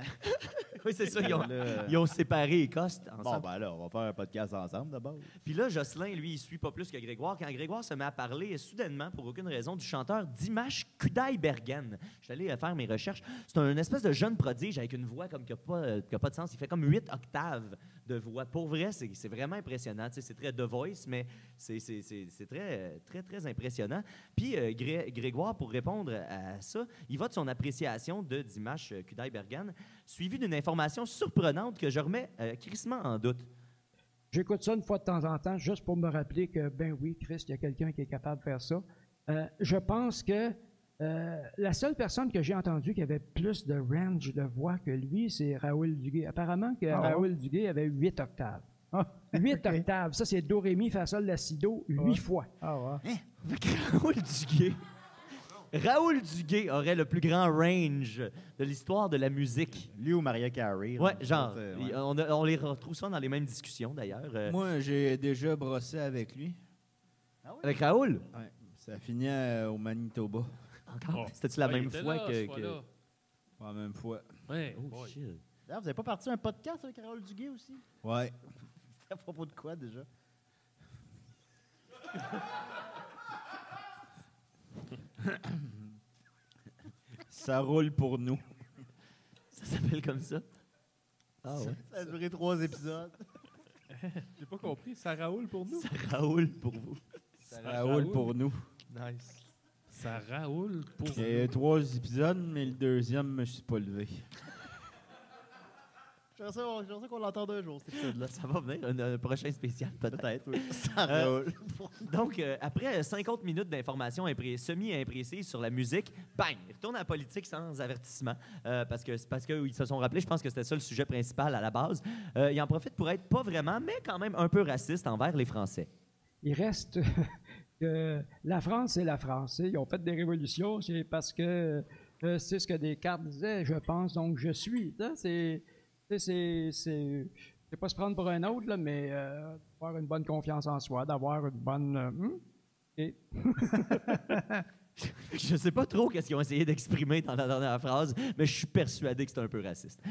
Speaker 4: Oui, c'est ça.
Speaker 1: Là,
Speaker 4: Ils ont séparé les costes
Speaker 1: Bon,
Speaker 4: ensemble.
Speaker 1: ben là, on va faire un podcast ensemble d'abord.
Speaker 4: Puis là, Jocelyn, lui, il suit pas plus que Grégoire. Quand Grégoire se met à parler, soudainement, pour aucune raison, du chanteur Dimash Kudaibergen. Je suis allé faire mes recherches. C'est un espèce de jeune prodige avec une voix comme qui n'a pas de sens. Il fait comme 8 octaves de voix. Pour vrai, c'est vraiment impressionnant. Tu sais, c'est très The Voice, mais c'est très, très, très impressionnant. Puis Grégoire, pour répondre à ça, il va de son appréciation de Dimash Kudaibergen, suivi d'une information surprenante que je remets crissement en doute.
Speaker 7: J'écoute ça une fois de temps en temps, juste pour me rappeler que, ben oui, Christ, il y a quelqu'un qui est capable de faire ça. Je pense que la seule personne que j'ai entendue qui avait plus de range de voix que lui, c'est Raoul Duguay. Apparemment que Raoul Duguay avait 8 octaves. 8 octaves, ça c'est Do, Ré, Mi, Fa, Sol, La, Si, Do, 8 fois.
Speaker 6: Ah ouais.
Speaker 4: Fait que Raoul Duguay aurait le plus grand range de l'histoire de la musique.
Speaker 1: Lui ou Maria Carey. là.
Speaker 4: Ouais, genre.
Speaker 1: Ouais.
Speaker 4: On les retrouve souvent dans les mêmes discussions, d'ailleurs.
Speaker 5: Moi, j'ai déjà brossé avec lui.
Speaker 4: Avec Raoul?
Speaker 5: Ouais. Ça finit au Manitoba.
Speaker 4: Encore? C'était-tu la
Speaker 2: Ouais, il
Speaker 4: même
Speaker 2: était
Speaker 4: fois
Speaker 2: là,
Speaker 4: que...
Speaker 2: ce fois-là.
Speaker 5: Pas la même fois.
Speaker 2: Ouais,
Speaker 4: Oh,
Speaker 2: boy.
Speaker 4: shit.
Speaker 1: D'ailleurs, vous n'avez pas parti un podcast avec Raoul Duguay aussi?
Speaker 5: Ouais.
Speaker 1: À propos de quoi, déjà?
Speaker 5: Ça roule pour nous.
Speaker 4: Ça s'appelle comme ça? Ah ouais.
Speaker 1: Ça a duré 3 épisodes.
Speaker 3: J'ai pas compris. Ça Raoul pour nous?
Speaker 4: Raoul pour vous.
Speaker 5: Ça roule pour nous.
Speaker 3: Nice.
Speaker 2: Ça Raoul pour...
Speaker 5: Il y a 3 épisodes, mais le deuxième, je me suis pas levé.
Speaker 1: J'aimerais ça qu'on l'entende un jour, cet épisode-là.
Speaker 4: Ça va venir, un prochain spécial, peut-être.
Speaker 1: Peut-être, oui. Ça
Speaker 4: Euh,
Speaker 1: roule.
Speaker 4: Donc, après 50 minutes d'informations semi-imprécises sur la musique, bang, il retourne à la politique sans avertissement. Parce qu'ils se sont rappelés, je pense que c'était ça le sujet principal à la base. Il en profite pour être pas vraiment, mais quand même un peu raciste envers les Français.
Speaker 7: Il reste que la France, c'est la France. Ils ont fait des révolutions, c'est parce que c'est ce que Descartes disait, je pense, donc je suis. Ça, c'est pas se prendre pour un autre, là, mais avoir une bonne confiance en soi, d'avoir une bonne... et
Speaker 4: Je sais pas trop qu'est-ce qu'ils ont essayé d'exprimer dans la dernière phrase, mais je suis persuadé que c'est un peu raciste.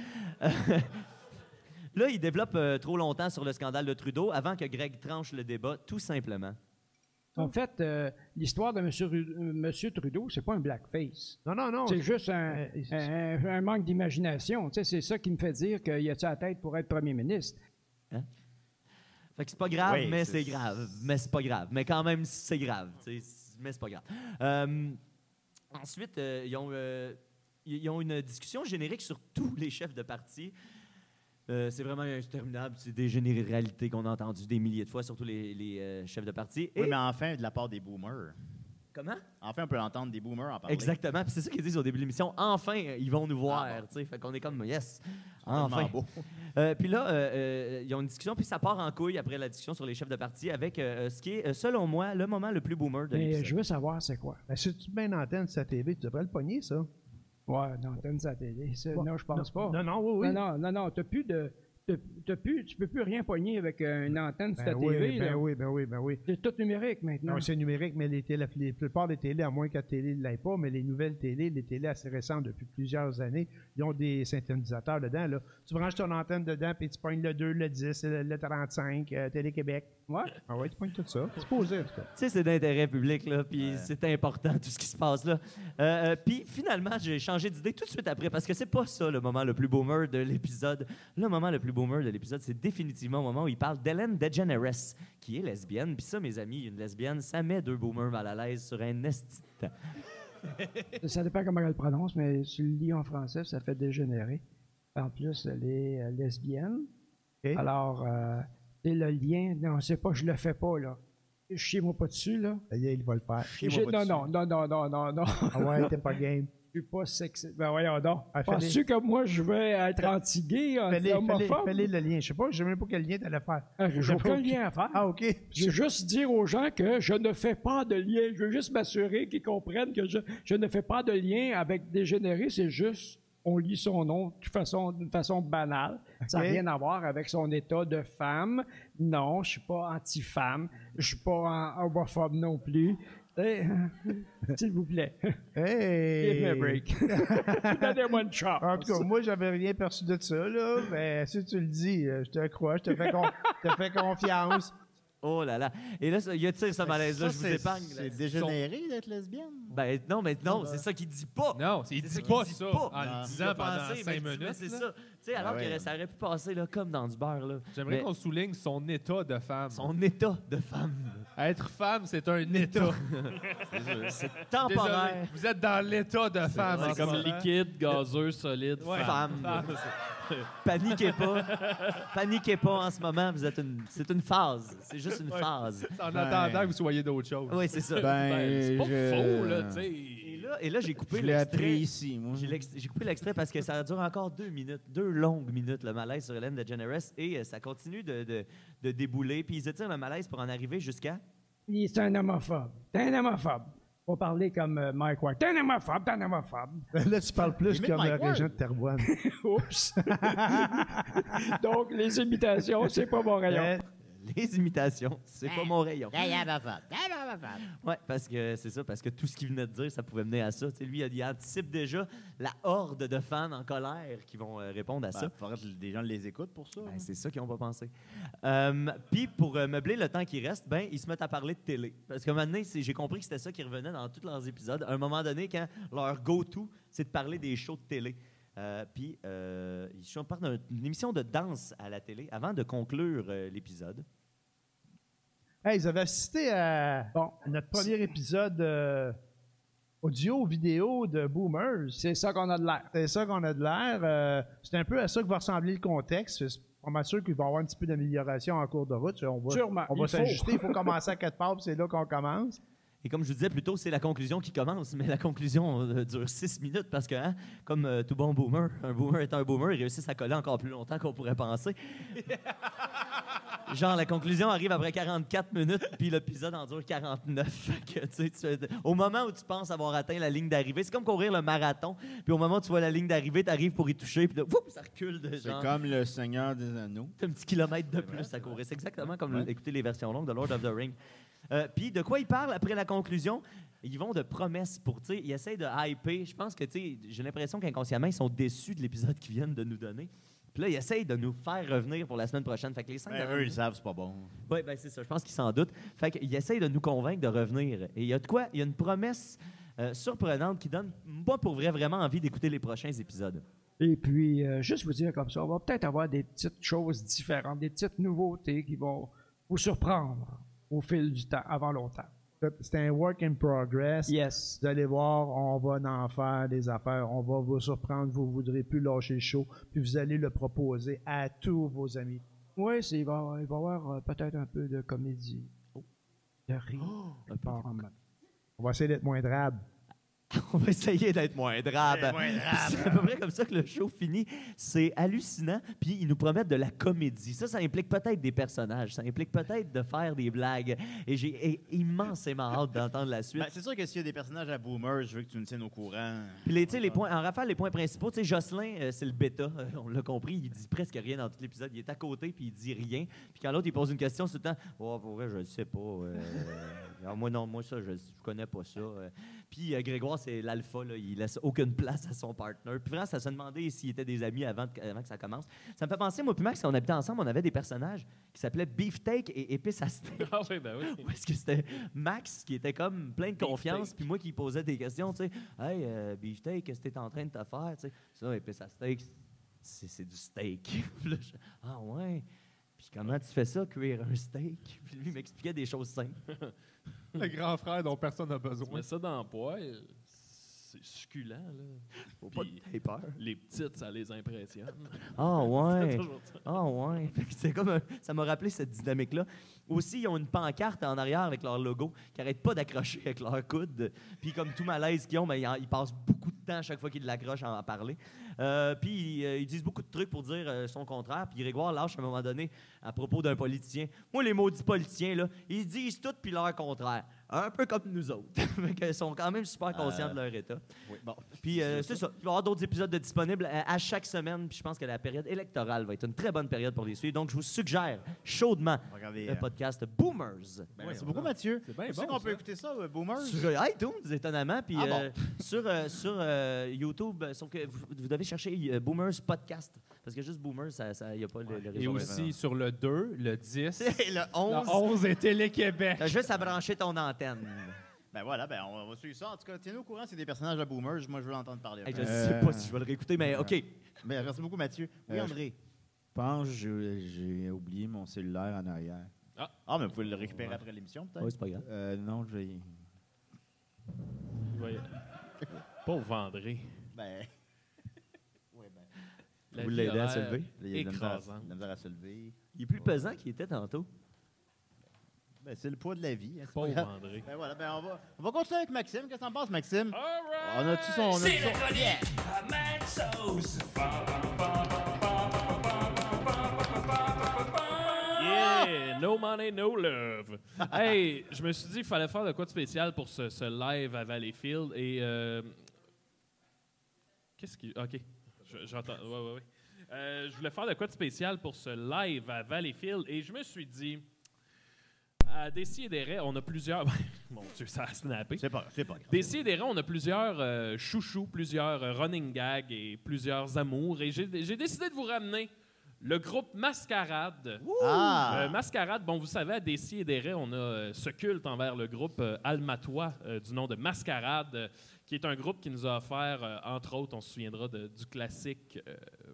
Speaker 4: Là, il développe trop longtemps sur le scandale de Trudeau avant que Greg tranche le débat, tout simplement.
Speaker 7: En fait, l'histoire de M. Trudeau, c'est pas un blackface.
Speaker 6: Non.
Speaker 7: C'est juste un manque d'imagination. Tu sais, c'est ça qui me fait dire qu'il a-tu la tête pour être premier ministre.
Speaker 4: Fait que c'est pas grave,
Speaker 1: Oui,
Speaker 4: mais
Speaker 1: c'est-
Speaker 4: c'est grave. Mais c'est pas grave. Mais quand même, c'est grave. Tu sais, mais c'est pas grave. Ensuite, ils ont une discussion générique sur tous les chefs de parti. C'est vraiment interminable. C'est des généralités qu'on a entendues des milliers de fois, surtout les chefs de parti. Et
Speaker 1: Oui, mais enfin, de la part des boomers.
Speaker 4: comment?
Speaker 1: Enfin, on peut entendre des boomers en parler.
Speaker 4: Exactement. Puis c'est ça qu'ils disent au début de l'émission. Enfin, ils vont nous voir. Tu sais. Fait qu'on est comme, yes, enfin.
Speaker 1: Tellement beau.
Speaker 4: Puis là, ils ont une discussion, puis ça part en couille après la discussion sur les chefs de parti avec ce qui est, selon moi, le moment le plus boomer de
Speaker 7: Mais
Speaker 4: l'épisode.
Speaker 7: je veux savoir c'est quoi.
Speaker 6: Ben, si tu mets une antenne sur ta TV, tu devrais le pogner, ça.
Speaker 7: Ouais, non, t'as une télé.
Speaker 6: Bon,
Speaker 7: Non, je pense pas.
Speaker 6: Non, oui.
Speaker 7: Non, t'as plus Tu peux plus rien pogner avec une antenne sur ta
Speaker 6: Ben oui,
Speaker 7: TV. là.
Speaker 6: ben oui.
Speaker 7: C'est tout numérique maintenant.
Speaker 6: Non, c'est numérique, mais la plupart des télés, à moins que la télé ne l'aille pas, mais les nouvelles télés, les télés assez récentes depuis plusieurs années, ils ont des synthétisateurs dedans. Là. Tu branches ton antenne dedans, puis tu pognes le 2, le 10, le 35, Télé-Québec.
Speaker 7: Ouais.
Speaker 6: Ah ouais, tu pognes tout ça. C'est posé, en tout cas.
Speaker 4: Tu sais, c'est d'intérêt public, là, puis c'est important, tout ce qui se passe là. Puis finalement, j'ai changé d'idée tout de suite après, parce que c'est pas ça le moment le plus boomer de l'épisode. Le moment le plus boomer de l'épisode, c'est définitivement au moment où il parle d'Ellen DeGeneres, qui est lesbienne. Puis ça, mes amis, une lesbienne, ça met deux boomers mal à l'aise sur un esti de temps.
Speaker 7: Ça dépend comment elle le prononce, mais si tu le lis en français, ça fait dégénérer. En plus, elle est lesbienne.
Speaker 6: OK.
Speaker 7: Alors, c'est le lien. Non, c'est pas, je le fais pas, là. Chiez-moi pas dessus, là.
Speaker 6: Ça y est, il va le faire.
Speaker 7: Non.
Speaker 6: Ah ouais, t'es pas game.
Speaker 7: Je suis pas sexy. Ben voyons donc.
Speaker 6: Ah, fais-les.
Speaker 7: Penses-tu que moi, je vais être anti-gay, anti-homophobe?
Speaker 6: Fais-le le lien. Je sais même pas quel lien t'allais faire.
Speaker 7: J'ai aucun lien à faire.
Speaker 6: Ah, OK.
Speaker 7: Je veux juste dire aux gens que je ne fais pas de lien. Je veux juste m'assurer qu'ils comprennent que je ne fais pas de lien avec dégénéré. C'est juste, on lit son nom d'une façon banale. Ça n'a
Speaker 6: OK.
Speaker 7: rien à voir avec son état de femme. Non, je suis pas anti-femme. Je suis pas homophobe non plus. S'il vous plaît.
Speaker 6: Hey!
Speaker 7: Give me a break. Donnez-moi une chance.
Speaker 6: En tout cas, moi, j'avais rien perçu de ça, là. Mais si tu le dis, je te crois, je te fais confiance.
Speaker 4: Oh là là. Et là, il y a ce malaise-là, je vous épargne. là.
Speaker 1: C'est dégénéré d'être lesbienne.
Speaker 4: Ben non, c'est ça qu'il dit pas.
Speaker 3: Non, il
Speaker 4: C'est
Speaker 3: dit
Speaker 4: ça
Speaker 3: pas
Speaker 4: qu'il dit
Speaker 3: ça
Speaker 4: pas.
Speaker 3: en le
Speaker 4: Il a
Speaker 3: disant pendant
Speaker 4: pensé,
Speaker 3: 5
Speaker 4: mais
Speaker 3: minutes.
Speaker 4: c'est
Speaker 3: là.
Speaker 4: ça. Tu sais, alors
Speaker 1: ouais.
Speaker 4: que ça aurait pu passer là, comme dans du beurre. Là.
Speaker 3: J'aimerais
Speaker 4: Mais
Speaker 3: qu'on souligne son état de femme.
Speaker 4: son état de femme,
Speaker 3: Être femme, c'est un état.
Speaker 4: c'est
Speaker 3: Désolé,
Speaker 4: temporaire.
Speaker 3: vous êtes dans l'état de femme. en
Speaker 2: C'est
Speaker 3: ce
Speaker 2: comme
Speaker 3: moment.
Speaker 2: liquide, gazeux, solide,
Speaker 3: Ouais.
Speaker 2: femme.
Speaker 4: Femme. Paniquez pas. Paniquez pas en ce moment. C'est une phase. C'est juste une
Speaker 3: Ouais.
Speaker 4: phase.
Speaker 3: C'est en attendant que vous soyez d'autres choses.
Speaker 4: Oui, c'est ça.
Speaker 2: Ben, c'est pas
Speaker 1: je-
Speaker 2: faux, là, tu sais.
Speaker 4: Et là, j'ai coupé
Speaker 1: Je l'ai
Speaker 4: l'extrait.
Speaker 1: appris ici, moi.
Speaker 4: J'ai coupé l'extrait parce que ça dure encore 2 minutes, 2 longues minutes, le malaise sur Ellen DeGeneres, et ça continue de débouler. Puis ils étirent le malaise pour en arriver jusqu'à...
Speaker 7: C'est un homophobe. T'es un homophobe. Faut parler comme Mike Ward. T'es un homophobe, t'es un homophobe.
Speaker 6: Là, tu parles plus
Speaker 1: Limite
Speaker 6: comme
Speaker 1: Mike
Speaker 6: la
Speaker 1: Ward.
Speaker 6: région de Terrebonne.
Speaker 7: Oups. Donc, les imitations, c'est pas mon rayon.
Speaker 4: Les imitations, c'est pas mon rayon.
Speaker 1: Ouais.
Speaker 4: Oui, parce que c'est ça, parce que tout ce qu'il venait de dire, ça pouvait mener à ça. Tu sais, lui, il anticipe déjà la horde de fans en colère qui vont répondre à ça.
Speaker 1: Il faudrait que des gens les écoutent pour ça.
Speaker 4: Ben, c'est ça qu'ils n'ont pas pensé. Puis, pour meubler le temps qui reste, ben, ils se mettent à parler de télé. Parce que maintenant, j'ai compris que c'était ça qui revenait dans tous leurs épisodes. À un moment donné, quand leur go-to, c'est de parler des shows de télé. Puis, ils parlent d'une émission de danse à la télé avant de conclure l'épisode.
Speaker 6: Hey, ils avaient assisté à notre premier épisode audio-vidéo de Boomers.
Speaker 7: C'est ça qu'on a de l'air.
Speaker 6: C'est ça qu'on a de l'air. C'est un peu à ça que va ressembler le contexte. Je suis pas mal sûr qu'il va y avoir un petit peu d'amélioration en cours de route.
Speaker 7: Sûrement,
Speaker 6: On va
Speaker 7: il faut.
Speaker 6: s'ajuster. Il faut commencer à 4 parts, puis c'est là qu'on commence.
Speaker 4: Et comme je vous disais plus tôt, c'est la conclusion qui commence, mais la conclusion dure 6 minutes parce que, hein, comme tout bon boomer, un boomer est un boomer, ils réussissent à coller encore plus longtemps qu'on pourrait penser. Genre, la conclusion arrive après 44 minutes, puis l'épisode en dure 49. Fait que, tu sais, au moment où tu penses avoir atteint la ligne d'arrivée, c'est comme courir le marathon, puis au moment où tu vois la ligne d'arrivée, tu arrives pour y toucher, puis là, whoop, ça recule de
Speaker 1: C'est
Speaker 4: genre
Speaker 1: comme le Seigneur des Anneaux.
Speaker 4: un petit kilomètre de plus à courir. C'est exactement comme écouter les versions longues de Lord of the Rings. Puis de quoi ils parlent après la conclusion? Ils vont de promesses pour, tu sais, ils essayent de hyper. Je pense que, tu sais, j'ai l'impression qu'inconsciemment, ils sont déçus de l'épisode qu'ils viennent de nous donner. Puis là, ils essayent de nous faire revenir pour la semaine prochaine. Fait que les 5
Speaker 1: Eux, ils savent, c'est pas bon.
Speaker 4: Oui, ben c'est ça. Je pense qu'ils s'en doutent. Fait qu'ils essayent de nous convaincre de revenir. Et il y a de quoi? Il y a une promesse surprenante qui donne, pas pour vrai, vraiment envie d'écouter les prochains épisodes.
Speaker 7: Et puis, juste vous dire comme ça, on va peut-être avoir des petites choses différentes, des petites nouveautés qui vont vous surprendre au fil du temps, avant longtemps.
Speaker 6: C'est un work in progress.
Speaker 7: Yes.
Speaker 6: Vous allez voir, on va en faire des affaires. On va vous surprendre. Vous ne voudrez plus lâcher le show. Puis vous allez le proposer à tous vos amis.
Speaker 7: Oui, il va y avoir peut-être un peu de comédie. De rire.
Speaker 4: Un peu.
Speaker 6: On va essayer d'être moins drabe.
Speaker 4: on va essayer d'être moins drabe.
Speaker 1: Moins drabe.
Speaker 4: C'est à peu près comme ça que le show finit. C'est hallucinant. Puis ils nous promettent de la comédie. Ça implique peut-être des personnages. Ça implique peut-être de faire des blagues. Et j'ai immensément hâte d'entendre la suite.
Speaker 1: Ben, c'est sûr que s'il y a des personnages à Boomer, je veux que tu nous tiennes au courant.
Speaker 4: Puis les points, en rafale, les points principaux, tu sais, Jocelyn, c'est le bêta, on l'a compris, il dit presque rien dans tout l'épisode, il est à côté puis il dit rien. Puis quand l'autre il pose une question, c'est tout le temps, oh pour vrai, je le sais pas. Moi ça, je connais pas ça. Puis Grégoire, c'est l'alpha, là, il laisse aucune place à son partner. Puis vraiment, ça se demandait s'ils étaient des amis avant que ça commence. Ça me fait penser, moi puis Max, quand on habitait ensemble, on avait des personnages qui s'appelaient Beefsteak et Épice à steak.
Speaker 2: Ah oui, ben oui.
Speaker 4: Où est-ce que c'était Max qui était comme plein de confiance, puis moi qui posais des questions, tu sais. Hey, Beefsteak, qu'est-ce que t'es en train de te faire, tu sais? Ça, épice à steak, c'est du steak. Puis là, ah ouais. Puis comment tu fais ça, cuire un steak? Puis lui, il m'expliquait des choses simples.
Speaker 3: Le grand frère dont personne n'a
Speaker 2: Tu
Speaker 3: besoin.
Speaker 2: mets ça dans le poêle, c'est succulent, là.
Speaker 4: Faut pas
Speaker 2: Puis
Speaker 4: que t'aies peur.
Speaker 2: les petites, ça les impressionne.
Speaker 4: Ah
Speaker 2: C'est
Speaker 4: ouais.
Speaker 2: toujours ça.
Speaker 4: Ah ouais. Fait que c'est comme ça m'a rappelé cette dynamique-là. Aussi, ils ont une pancarte en arrière avec leur logo qui n'arrête pas d'accrocher avec leur coude. Puis comme tout malaise qu'ils ont, ben, ils passent beaucoup de temps à chaque fois qu'ils l'accrochent à en parler. Puis ils disent beaucoup de trucs pour dire son contraire. Puis Grégoire lâche à un moment donné à propos d'un politicien. Moi, les maudits politiciens, là, ils disent tout puis leur contraire. Un peu comme nous autres. Ils sont quand même super conscients de leur état.
Speaker 1: Oui, bon.
Speaker 4: Puis c'est ça. Il va y avoir d'autres épisodes de disponibles à chaque semaine. Puis je pense que la période électorale va être une très bonne période pour les suivre. Donc je vous suggère chaudement
Speaker 1: Regardez.
Speaker 4: le podcast Boomers.
Speaker 1: Ben, merci beaucoup, Mathieu.
Speaker 3: C'est bien
Speaker 1: Tu sais
Speaker 3: bon,
Speaker 1: qu'on peut
Speaker 3: ça.
Speaker 1: écouter ça, Boomer?
Speaker 4: Sur iTunes, étonnamment. Puis
Speaker 1: Ah bon?
Speaker 4: sur YouTube, sauf que vous devez chercher Boomers Podcast. Parce que juste Boomers, il n'y a pas le
Speaker 3: Et
Speaker 4: réseau.
Speaker 3: aussi sur le 2, le 10,
Speaker 1: Et le
Speaker 3: le
Speaker 1: 11.
Speaker 3: 11 et Télé-Québec.
Speaker 4: T'as juste à brancher ton antenne.
Speaker 1: Ben voilà, ben on va suivre ça. En tout cas, tiens-nous au courant, c'est des personnages à Boomers. Moi, je veux l'entendre parler.
Speaker 4: Hey, je ne sais pas si je vais le réécouter, mais OK.
Speaker 1: Ben, merci beaucoup, Mathieu. Oui, André.
Speaker 5: Je pense que j'ai oublié mon cellulaire en arrière.
Speaker 1: Ah, mais vous pouvez le récupérer après l'émission, peut-être?
Speaker 4: Oui, c'est pas grave.
Speaker 5: Non, je vais.
Speaker 2: Voyez. Pauvre André.
Speaker 1: Ben. Oui, ben.
Speaker 2: La
Speaker 4: Vous
Speaker 2: vie
Speaker 4: l'aidez
Speaker 2: a
Speaker 4: à se
Speaker 2: l'air
Speaker 4: lever?
Speaker 1: Il y a de la misère
Speaker 2: écrasante.
Speaker 1: de la misère à se lever.
Speaker 4: Il est plus pesant qu'il était tantôt.
Speaker 1: Ben, c'est le poids de la vie. Hein, c'est pas
Speaker 2: Pauvre
Speaker 1: grave.
Speaker 2: André.
Speaker 1: Ben voilà, ben on va continuer avec Maxime. Qu'est-ce que t'en penses, Maxime?
Speaker 2: All
Speaker 1: On a-tu son.
Speaker 8: C'est la chronique à Maxos.
Speaker 2: Yeah! No money, no love. Hey, je me suis dit qu'il fallait faire de quoi de spécial pour ce live à Valleyfield. Et. Qu'est-ce qui. OK. J'entends. Ouais. Je voulais faire de quoi de spécial pour ce live à Valleyfield. Et je me suis dit. À Décideret, on a plusieurs. Mon Dieu, ça a snappé.
Speaker 1: C'est pas grave.
Speaker 2: Décideret, on a plusieurs chouchous, plusieurs running gags et plusieurs amours. Et j'ai décidé de vous ramener le groupe Mascarade.
Speaker 1: Ah!
Speaker 2: Mascarade, bon, vous savez, à Décideret, on a ce culte envers le groupe almatois du nom de Mascarade, qui est un groupe qui nous a offert, entre autres, on se souviendra du classique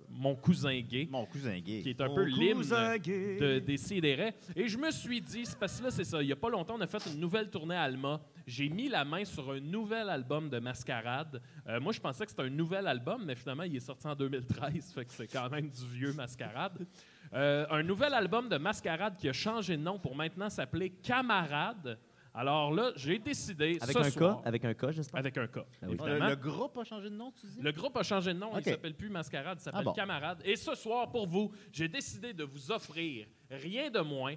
Speaker 2: Mon cousin gay,
Speaker 1: Mon cousin gay.
Speaker 2: qui est un peu l'hymne de Décideret. Et je me suis dit, c'est parce que là, c'est ça, il n'y a pas longtemps, on a fait une nouvelle tournée à Alma. J'ai mis la main sur un nouvel album de Mascarade. Moi, je pensais que c'était un nouvel album, mais finalement, il est sorti en 2013, fait que c'est quand même du vieux Mascarade. Un nouvel album de Mascarade qui a changé de nom pour maintenant s'appeler Camarade. Alors là, j'ai décidé
Speaker 4: Avec
Speaker 2: ce
Speaker 4: un
Speaker 2: soir...
Speaker 4: cas, avec un cas, j'espère.
Speaker 2: Avec un cas,
Speaker 4: Ah oui.
Speaker 2: évidemment.
Speaker 1: Le groupe a changé de nom, tu dis?
Speaker 2: Le groupe a changé de nom,
Speaker 1: OK.
Speaker 2: il s'appelle plus Mascarade, il s'appelle
Speaker 1: Ah bon.
Speaker 2: Camarade. Et ce soir, pour vous, j'ai décidé de vous offrir rien de moins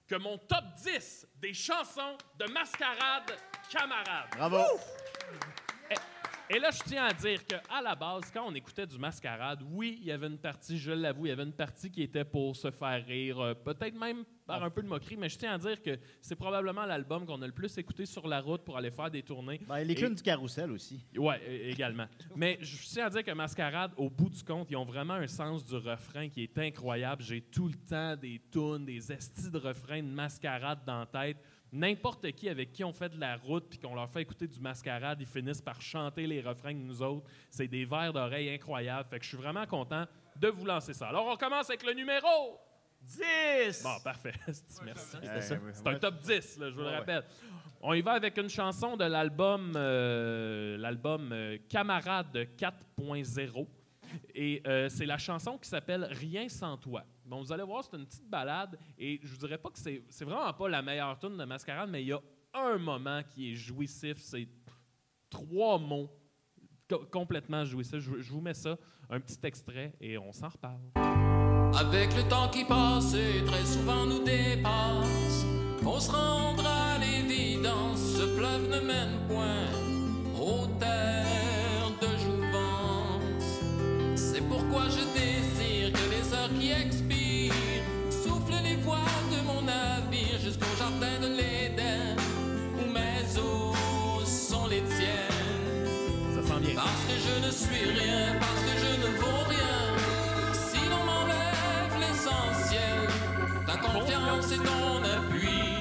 Speaker 2: que mon top 10 des chansons de Mascarade Camarade.
Speaker 1: Bravo!
Speaker 2: Et là, je tiens à dire qu'à la base, quand on écoutait du Mascarade, oui, il y avait une partie, je l'avoue, il y avait une partie qui était pour se faire rire, peut-être même par un peu de moquerie, mais je tiens à dire que c'est probablement l'album qu'on a le plus écouté sur la route pour aller faire des tournées.
Speaker 1: Ben, les clowns du carrousel aussi.
Speaker 2: Oui, également. Mais je tiens à dire que Mascarade, au bout du compte, ils ont vraiment un sens du refrain qui est incroyable. J'ai tout le temps des tunes, des estis de refrains de Mascarade dans la tête. N'importe qui avec qui on fait de la route puis qu'on leur fait écouter du Mascarade, ils finissent par chanter les refrains que nous autres. C'est des vers d'oreille incroyables. Fait que je suis vraiment content de vous lancer ça. Alors, on commence avec le numéro
Speaker 4: 10!
Speaker 2: Bon, parfait. Merci.
Speaker 4: C'était ça.
Speaker 2: C'est un top 10, là, je vous le
Speaker 1: Ouais.
Speaker 2: rappelle. On y va avec une chanson de l'album Camarade 4.0. Et c'est la chanson qui s'appelle Rien sans toi. Bon, vous allez voir, c'est une petite balade. Et je vous dirais pas que c'est vraiment pas la meilleure tune de Mascarade, mais il y a un moment qui est jouissif. 3 mots complètement jouissifs. Je vous mets ça, un petit extrait, et on s'en reparle.
Speaker 9: Avec le temps qui passe et très souvent nous dépasse, pour se rendre à l'évidence, ce fleuve ne mène point aux terres de jouvence. C'est pourquoi je désire que les heures qui expirent soufflent les voiles de mon navire jusqu'au jardin de l'Éden, où mes eaux sont les tiennes.
Speaker 2: Ça sent bien.
Speaker 9: Parce que je ne suis rien, parce que je ne vaux rien, si l'on m'enlève l'essentiel, ta confiance est ton appui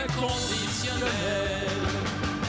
Speaker 9: inconditionnel.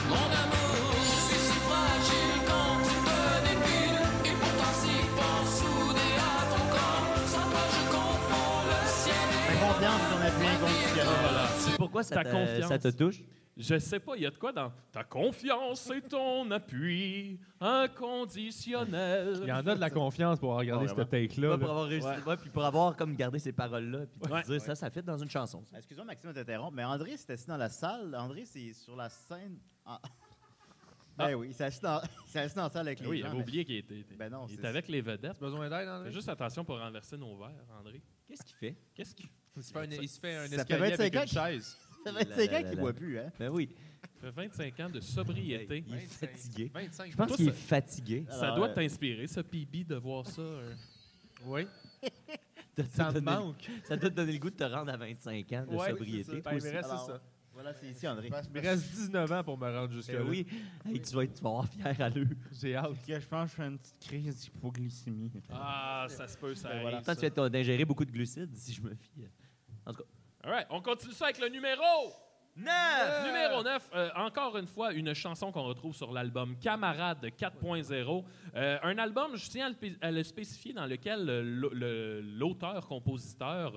Speaker 9: Mon amour, je suis si fragile quand tu te défiles, et pourtant si fort soudé à ton corps, sans toi je confonds le ciel et
Speaker 1: Ta confiance, ton appui inconditionnel.
Speaker 4: C'est pourquoi ça
Speaker 2: Ta
Speaker 4: te,
Speaker 2: confiance.
Speaker 4: ça te touche?
Speaker 2: Je sais pas, il y a de quoi dans ta confiance et ton appui inconditionnel.
Speaker 3: Il y en a de la confiance pour regarder
Speaker 1: Oh,
Speaker 3: cette take-là.
Speaker 4: Ouais,
Speaker 3: là.
Speaker 4: pour avoir réussi, ouais, puis pour avoir comme gardé ces paroles-là, puis te
Speaker 2: Ouais.
Speaker 4: dire ça fit dans une chanson. ça.
Speaker 1: Excuse-moi, Maxime, de t'interrompre, mais André s'est assis dans la salle. André, c'est sur la scène. Ah. Ben oui, il s'est assis dans la salle avec les
Speaker 2: Oui,
Speaker 1: gens.
Speaker 2: j'avais
Speaker 1: mais-
Speaker 2: oublié qu'il était,
Speaker 1: Ben non,
Speaker 2: il
Speaker 1: c'est-
Speaker 2: était avec les vedettes.
Speaker 3: Besoin d'aide,
Speaker 2: Fais
Speaker 3: André?
Speaker 2: juste attention pour renverser nos verres, André.
Speaker 4: Qu'est-ce qu'il fait?
Speaker 2: Qu'est-ce qu'il
Speaker 3: Il se fait un
Speaker 1: Ça fait
Speaker 3: escalier
Speaker 1: 25
Speaker 3: avec
Speaker 1: ans
Speaker 3: une
Speaker 1: qu'il-
Speaker 3: chaise.
Speaker 1: Ça fait 25 ans qu'il ne boit plus, hein?
Speaker 4: Ben oui.
Speaker 2: fait 25 ans de sobriété.
Speaker 4: Il est fatigué.
Speaker 3: 25.
Speaker 4: Je pense
Speaker 2: Toi,
Speaker 4: qu'il est
Speaker 2: ça-
Speaker 4: fatigué.
Speaker 2: Ça
Speaker 1: Alors,
Speaker 2: doit t'inspirer, ça, PB, de voir ça.
Speaker 3: Oui.
Speaker 4: Ça
Speaker 3: Ça
Speaker 4: te
Speaker 3: te
Speaker 4: donne-
Speaker 3: manque.
Speaker 4: Ça doit te donner le goût de te rendre à 25 ans de
Speaker 3: Ouais,
Speaker 4: sobriété.
Speaker 3: c'est ça. Ben, il me reste
Speaker 1: Alors,
Speaker 3: ça.
Speaker 1: Voilà, c'est ici, André.
Speaker 3: Il me reste 19 ans pour me rendre jusque-là.
Speaker 4: Ben oui. Hey, tu vas avoir fier à l'heure.
Speaker 3: J'ai hâte.
Speaker 5: Je pense que je fais une petite crise d'hypoglycémie.
Speaker 2: Ah, ça se peut, ça arrive.
Speaker 4: Pourtant, tu viens d'ingérer beaucoup de glucides, si je me fie. En tout cas.
Speaker 2: All right, on continue ça avec le numéro
Speaker 4: 9!
Speaker 2: Numéro 9, encore une fois, une chanson qu'on retrouve sur l'album Camarade 4.0. Un album, je tiens à le spécifier, dans lequel l'auteur-compositeur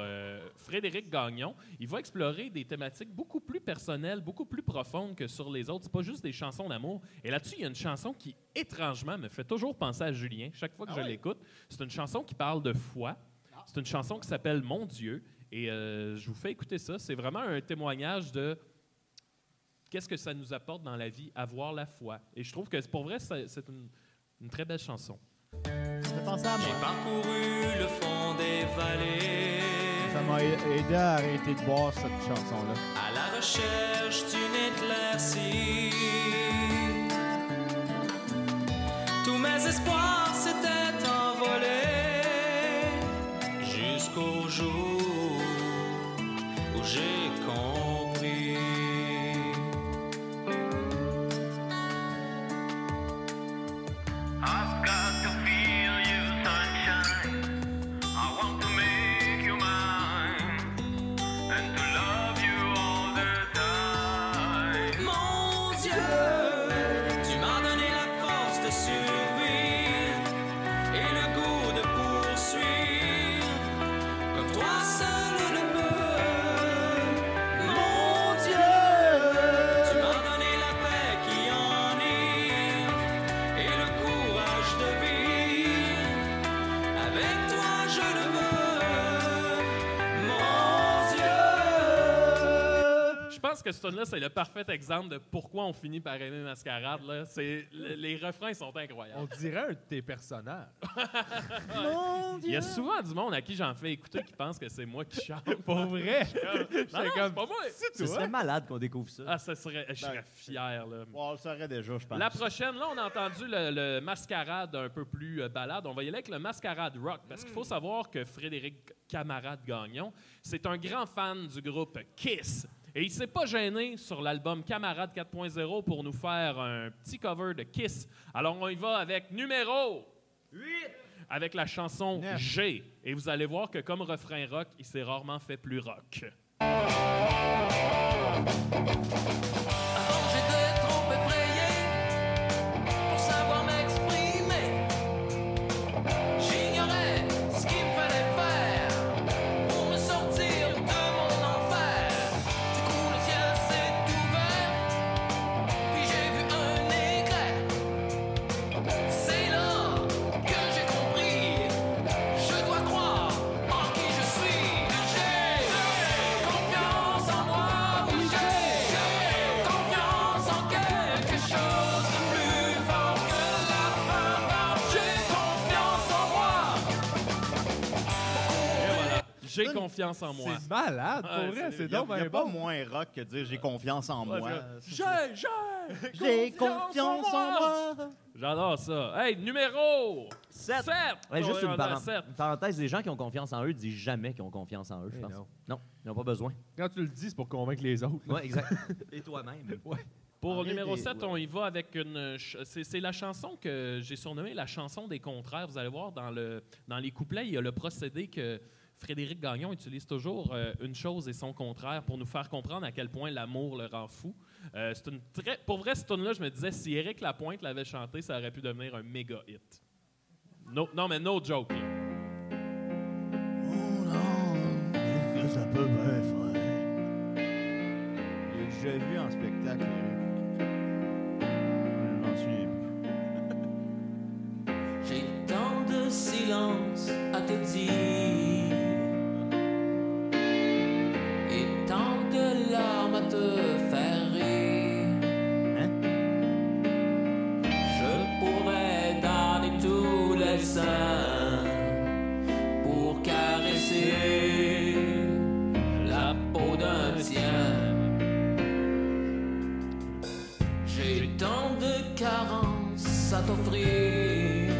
Speaker 2: Frédéric Gagnon, il va explorer des thématiques beaucoup plus personnelles, beaucoup plus profondes que sur les autres. C'est pas juste des chansons d'amour. Et là-dessus, il y a une chanson qui, étrangement, me fait toujours penser à Julien, chaque fois que je l'écoute. C'est une chanson qui parle de foi. C'est une chanson qui s'appelle « Mon Dieu ». Et je vous fais écouter ça. C'est vraiment un témoignage de qu'est-ce que ça nous apporte dans la vie, avoir la foi. Et je trouve que pour vrai, c'est une très belle chanson.
Speaker 1: Ça fait penser à moi.
Speaker 9: J'ai parcouru le fond des vallées,
Speaker 5: Ça m'a aidé à arrêter de boire cette chanson-là.
Speaker 9: à la recherche d'une éclaircie. Tous mes espoirs s'étaient envolés jusqu'au jour où j'ai compris. I've got to feel you, sunshine. I want to make you mine and to love you all the time. Mon Dieu, tu m'as donné la force de survivre et le goût de poursuivre comme toi seul le peux. Mon Dieu, tu m'as donné la paix qui enivre et le courage de vivre. Avec toi je le veux, mon Dieu.
Speaker 2: Je pense que ce tune-là, c'est le parfait exemple de pourquoi on finit par aimer Mascarade. Là. Les refrains sont
Speaker 3: On
Speaker 2: incroyables.
Speaker 3: dirait un de tes personnages.
Speaker 2: Il y a souvent du monde à qui j'en fais écouter qui pense que c'est moi qui chante.
Speaker 3: Pour vrai.
Speaker 2: Non, c'est pas moi.
Speaker 4: Ce serait malade qu'on découvre ça.
Speaker 2: Ah, ça serait, je serais fier. Là.
Speaker 1: Bon, on le saurait déjà, je pense.
Speaker 2: La prochaine, là, on a entendu le mascarade un peu plus balade. On va y aller avec le mascarade rock, parce qu'il faut savoir que Frédéric Camarade Gagnon, c'est un grand fan du groupe Kiss. Et il s'est pas gêné sur l'album Camarade 4.0 pour nous faire un petit cover de Kiss. Alors, on y va avec numéro 8, avec la chanson G. Et vous allez voir que comme refrain rock, il s'est rarement fait plus rock.
Speaker 9: Avant j'étais trop effrayé pour savoir m'exprimer. J'ignorais ce qu'il me fallait faire pour me sortir de mon enfer. Du coup le ciel s'est ouvert, puis j'ai vu un éclair. C'est là que j'ai compris, je dois croire en qui je suis. J'ai confiance en moi, oui j'ai confiance en quelque chose de
Speaker 2: J'ai confiance en moi.
Speaker 3: C'est malade,
Speaker 2: Ouais,
Speaker 3: pour vrai, c'est
Speaker 1: Il n'y a,
Speaker 3: donc bien
Speaker 1: pas
Speaker 3: bon.
Speaker 1: moins rock que dire j'ai confiance en moi.
Speaker 2: J'ai
Speaker 1: confiance en moi.
Speaker 2: J'adore ça. Hey, numéro 7.
Speaker 4: Ouais, juste une
Speaker 2: Sept.
Speaker 4: parenthèse, les gens qui ont confiance en eux disent jamais qu'ils ont confiance en eux, je
Speaker 3: Eh
Speaker 4: pense.
Speaker 3: non.
Speaker 4: Non, ils n'ont pas besoin.
Speaker 3: Quand tu le dis, c'est pour convaincre les autres.
Speaker 4: Oui, exact. Et toi-même.
Speaker 2: Pour
Speaker 1: Arrête
Speaker 2: numéro
Speaker 1: des-
Speaker 2: 7, on y va avec une... C'est la chanson que j'ai surnommée la chanson des contraires. Vous allez voir, dans les couplets, il y a le procédé que Frédéric Gagnon utilise toujours, une chose et son contraire, pour nous faire comprendre à quel point l'amour le rend fou. Pour vrai, cette tune-là, je me disais, si Éric Lapointe l'avait chanté, ça aurait pu devenir un méga hit. Non, mais no joke. Là.
Speaker 1: Ça peut bien faire. J'ai déjà vu en spectacle, Eric. Je m'en souviens plus.
Speaker 8: J'ai tant de silence à te dire et tant de larmes à te faire rire. Je pourrais donner tous les seins pour caresser la peau d'un tien. J'ai tant de carences à t'offrir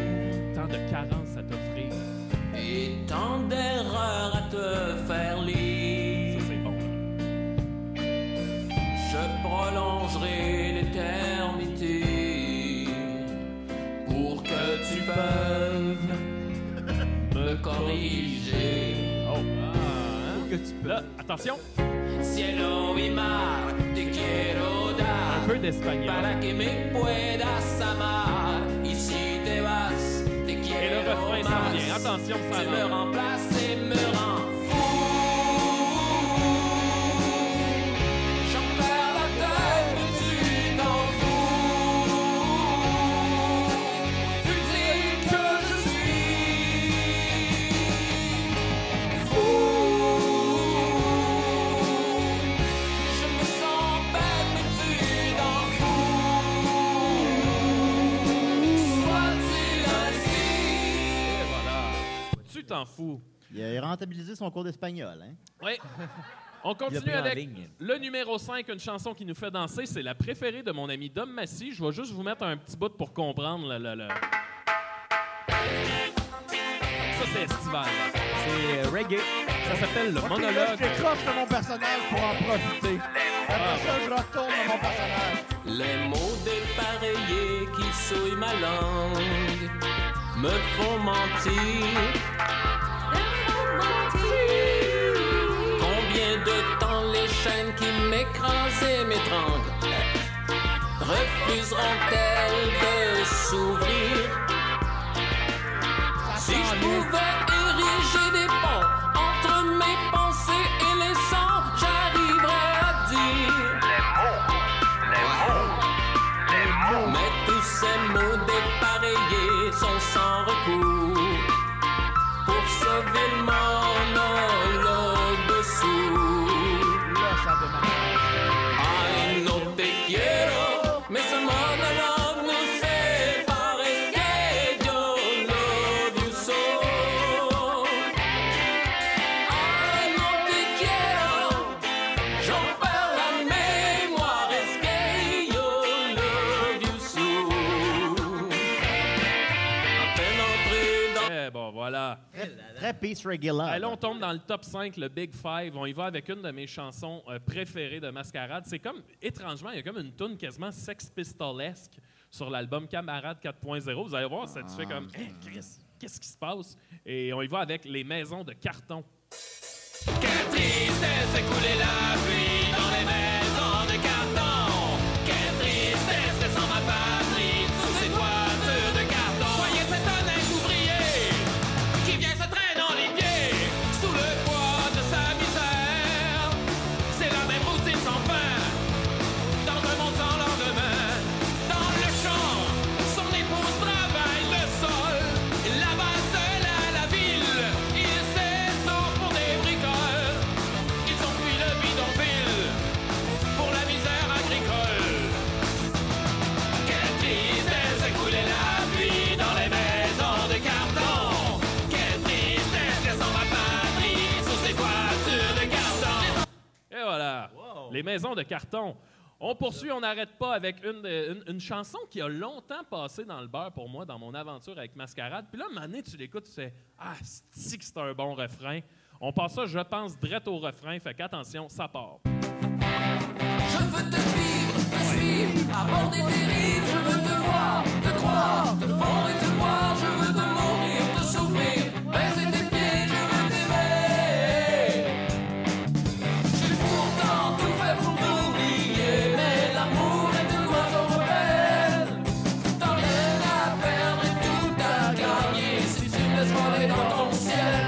Speaker 2: Tant de carences à t'offrir.
Speaker 8: et tant d'erreurs à te faire lire.
Speaker 2: Ça, c'est bon. Là.
Speaker 8: Je prolongerai l'éternité pour que tu peuvent me corriger.
Speaker 2: Oh, Là, attention,
Speaker 8: Cielo y mar, te quiero
Speaker 2: un
Speaker 8: dar
Speaker 2: peu d'espagnol.
Speaker 8: para que me puedas amar. Y si te vas, te
Speaker 2: Et le
Speaker 8: quiero
Speaker 2: refrain s'en
Speaker 8: más.
Speaker 2: vient. Attention, ça
Speaker 8: Tu me
Speaker 2: rentre.
Speaker 8: remplaces et me rends fou. J'en perds la tête, mais tu t'en fous. Futile que je suis fou. Je me sens bête, mais tu t'en fous. Soit-il ainsi.
Speaker 2: Tu t'en fous.
Speaker 1: Il a rentabilisé son cours d'espagnol, hein?
Speaker 2: Oui. On
Speaker 4: Il a
Speaker 2: continue
Speaker 4: pris en
Speaker 2: avec
Speaker 4: ligne.
Speaker 2: le numéro 5, une chanson qui nous fait danser. C'est la préférée de mon ami Dom Massy. Je vais juste vous mettre un petit bout pour comprendre. Ça, c'est estival.
Speaker 4: C'est reggae.
Speaker 2: Ça s'appelle le
Speaker 1: Là,
Speaker 2: monologue.
Speaker 1: je décroche de mon personnage pour en profiter. Après ça, je retourne dans mon personnage.
Speaker 8: Les mots dépareillés qui souillent ma langue me font mentir. Combien de temps les chaînes qui m'écrasent et m'étranglent refuseront-elles de s'ouvrir? Si je pouvais ériger des ponts entre mes pensées et les sons, j'arriverais à dire mais tous ces mots dépareillés sont sans recours pour sauver le monologue dessous.
Speaker 1: Là, ça démarre.
Speaker 8: Ay, no te quiero, mais ce monologue nous sépare. Es que yo love you so. Ay, no te quiero, j'en perds la mémoire. Es que yo love you so. À peine entré dans
Speaker 2: Eh bon, voilà.
Speaker 1: Très peace regular.
Speaker 2: Là, on tombe dans le top 5, le Big Five. On y va avec une de mes chansons préférées de Mascarade. C'est comme, étrangement, il y a comme une toune quasiment Sex Pistolesque sur l'album Camarade 4.0. Vous allez voir, ça te fait comme, hey, Chris, qu'est-ce qui se passe? Et on y va avec Les Maisons de Carton.
Speaker 8: Quelle tristesse écouler la pluie dans les maisons de carton. Quelle tristesse laissant ma patrie sous ces toitures de carton. Voyez cet honnête ouvrier qui vient se traînant les pieds sous le poids de sa misère. C'est la même routine sans fin dans un monde sans lendemain. Dans le champ, son épouse travaille le sol. Là-bas seul à la ville, il s'essore pour des bricoles. Ils ont fui le bidonville.
Speaker 2: Les maisons de carton. On poursuit, on n'arrête pas avec une chanson qui a longtemps passé dans le beurre pour moi, dans mon aventure avec Mascarade. Puis là, un moment donné, tu l'écoutes, tu sais, ah, c'est un bon refrain. On passe ça, je pense, direct au refrain. Fait qu'attention, ça part.
Speaker 8: Je veux te vivre, te suivre, aborder tes rives. Je veux te voir, te croire, te fondre et te boire. Je veux te mourir, te souffrir, baiser tes pieds. Je veux t'aimer. J'ai pourtant tout fait pour t'oublier, mais l'amour est un oiseau rebelle. T'as rien à perdre et tout à gagner si tu me laisses voler dans ton ciel.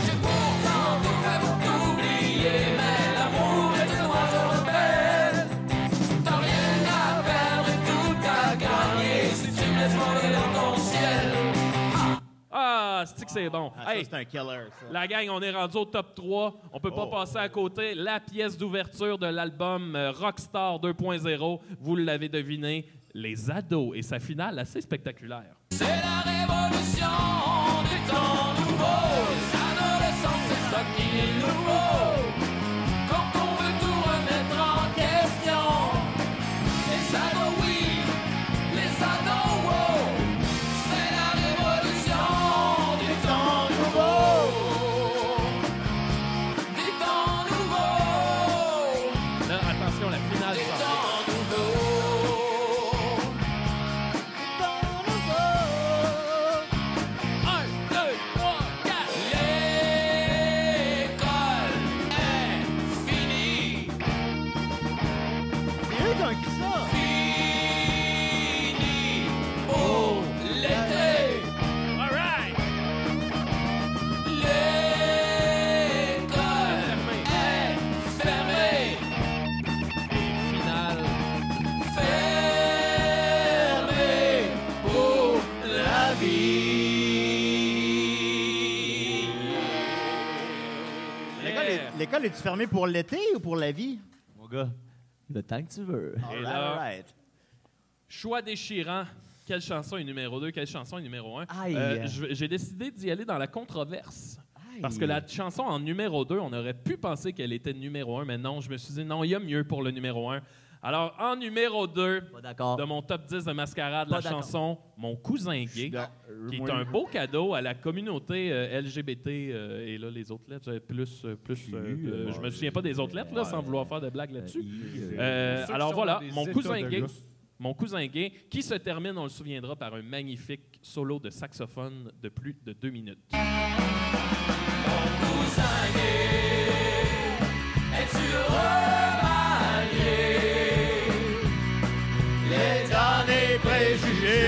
Speaker 8: J'ai pourtant tout fait pour t'oublier, mais l'amour est un oiseau rebelle. T'as rien à perdre et tout à gagner si tu me laisses voler dans ton ciel.
Speaker 2: Ah, c'est que c'est bon.
Speaker 1: Ah,
Speaker 2: Hey,
Speaker 1: ça, c'est un killer, ça.
Speaker 2: la gang, on est rendu au top 3. On peut pas passer à côté. La pièce d'ouverture de l'album Rockstar 2.0, vous l'avez deviné, Les Ados et sa finale assez spectaculaire.
Speaker 8: C'est la révolution des temps nouveaux. Les adolescents, c'est ça qu'il nous faut. Quand on veut tout remettre en question. Les ados, oui, les ados, wow. C'est la révolution des temps nouveaux. Des temps nouveaux.
Speaker 2: Là, attention, la finale
Speaker 8: Des
Speaker 2: s'en vient.
Speaker 8: temps nouveaux. 1, 2, 3, 4. L'école est finie.
Speaker 1: C'est eux qui ont écrit ça.
Speaker 8: Fini pour l'été.
Speaker 2: All right!
Speaker 8: L'école est fermée.
Speaker 2: Finale.
Speaker 8: Fermée pour la vie.
Speaker 1: L'école est-tu fermée pour l'été ou pour la vie?
Speaker 4: Mon gars, le temps que tu veux.
Speaker 2: Et là, choix déchirant. Quelle chanson est numéro 2, quelle chanson est numéro 1?
Speaker 4: Aïe.
Speaker 2: J'ai décidé d'y aller dans la controverse. Parce que la chanson en numéro 2, on aurait pu penser qu'elle était numéro 1, mais non, je me suis dit non, il y a mieux pour le numéro 1. Alors, en numéro 2
Speaker 4: Pas d'accord.
Speaker 2: de mon top 10 de Mascarade,
Speaker 4: Pas
Speaker 2: la
Speaker 4: d'accord.
Speaker 2: chanson Mon cousin gay, qui est un beau cadeau à la communauté LGBT. Et là, les autres lettres, je me souviens pas des autres lettres, là, sans vouloir faire de blagues là-dessus. Alors voilà, mon cousin gay, qui se termine, on le souviendra, par un magnifique solo de saxophone de plus de 2 minutes.
Speaker 8: Cousin gay, es-tu remarié? Les
Speaker 1: Dernier préjugé,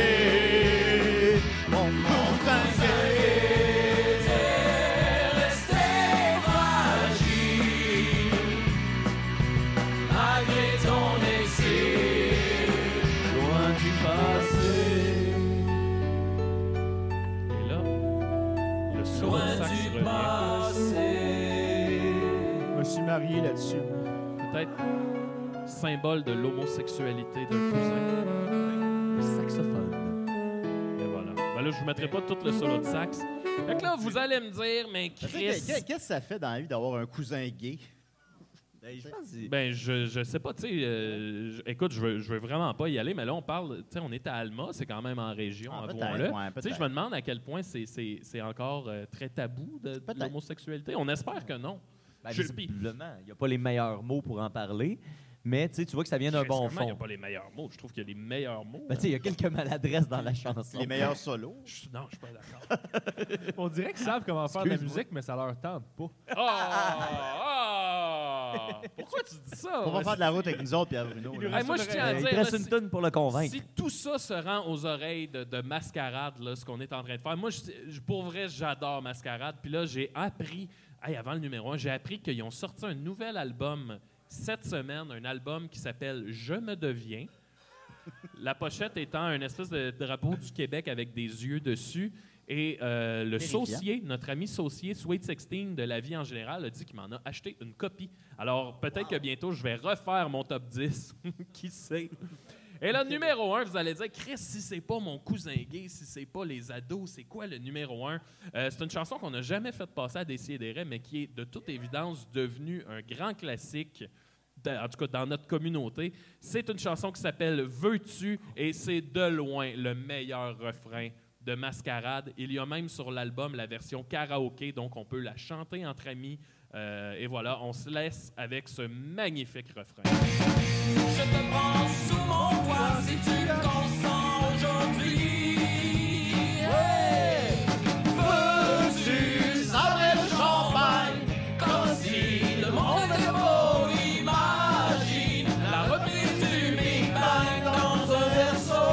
Speaker 1: mon cousin gay.
Speaker 8: t'es resté fragile malgré ton exil, loin du passé,
Speaker 2: Et là, le solo de
Speaker 8: loin
Speaker 2: sax
Speaker 8: du
Speaker 2: revient.
Speaker 8: passé.
Speaker 1: Je me suis marié là-dessus.
Speaker 2: Peut-être symbole de l'homosexualité d'un cousin.
Speaker 4: Le saxophone.
Speaker 2: Et voilà. Ben là, je vous mettrai pas tout le solo de sax. Fait que là, vous allez me dire, mais Chris...
Speaker 1: Qu'est-ce que ça fait dans la vie d'avoir un cousin gay?
Speaker 4: Ben, je pense que
Speaker 2: Ben, je sais pas, tu sais. Écoute, je veux vraiment pas y aller, mais là, on parle. Tu sais, on est à Alma, c'est quand même en région,
Speaker 1: Ah,
Speaker 2: avouons-le.
Speaker 1: peut-être, ouais,
Speaker 2: Tu sais,
Speaker 1: peut-être.
Speaker 2: je me demande à quel point c'est encore très tabou de
Speaker 1: Peut-être.
Speaker 2: l'homosexualité. On espère que non.
Speaker 4: Ben,
Speaker 2: Je-
Speaker 4: visiblement, il n'y a pas les meilleurs mots pour en parler, mais tu sais, tu vois que ça vient d'un bon
Speaker 2: Sincèrement, il n'y a
Speaker 4: fond.
Speaker 2: pas les meilleurs mots. Je trouve qu'il y a les meilleurs mots.
Speaker 4: Ben, tu sais, il y a quelques maladresses dans la chanson.
Speaker 1: Les meilleurs solos.
Speaker 2: Non, je suis pas d'accord.
Speaker 3: On dirait qu'ils savent comment faire de la musique, mais ça leur tente pas.
Speaker 2: Pourquoi tu dis ça?
Speaker 1: On va faire de la route avec nous autres, Pierre Bruno. là.
Speaker 2: Hey, moi, je tiens à
Speaker 4: Il
Speaker 2: dire,
Speaker 4: te reste
Speaker 2: là,
Speaker 4: une tonne pour le convaincre.
Speaker 2: si tout ça se rend aux oreilles de Mascarade, là, ce qu'on est en train de faire, moi, pour vrai, j'adore Mascarade. Puis là, j'ai appris, avant le numéro 1, j'ai appris qu'ils ont sorti un nouvel album cette semaine, un album qui s'appelle Je me deviens. La pochette étant une espèce de drapeau du Québec avec des yeux dessus. Et le
Speaker 1: Terrifiant.
Speaker 2: saucier, notre ami saucier, Sweet 16 de La Vie en général, a dit qu'il m'en a acheté une copie. Alors, peut-être que bientôt, je vais refaire mon top 10. Qui sait? Et là, numéro 1, vous allez dire, Chris, si c'est pas mon cousin gay, si c'est pas les ados, c'est quoi le numéro 1? C'est une chanson qu'on n'a jamais fait passer à Décideret, mais qui est de toute évidence devenue un grand classique en tout cas dans notre communauté. C'est une chanson qui s'appelle « Veux-tu » et c'est de loin le meilleur refrain de Mascarade. Il y a même sur l'album la version karaoké, donc on peut la chanter entre amis. Et voilà, on se laisse avec ce magnifique refrain.
Speaker 8: Je te prends sous mon toit si tu me consens aujourd'hui. Hey! Veux-tu sabrer le champagne comme si le monde était beau? Imagine la reprise du Big Bang dans un berceau.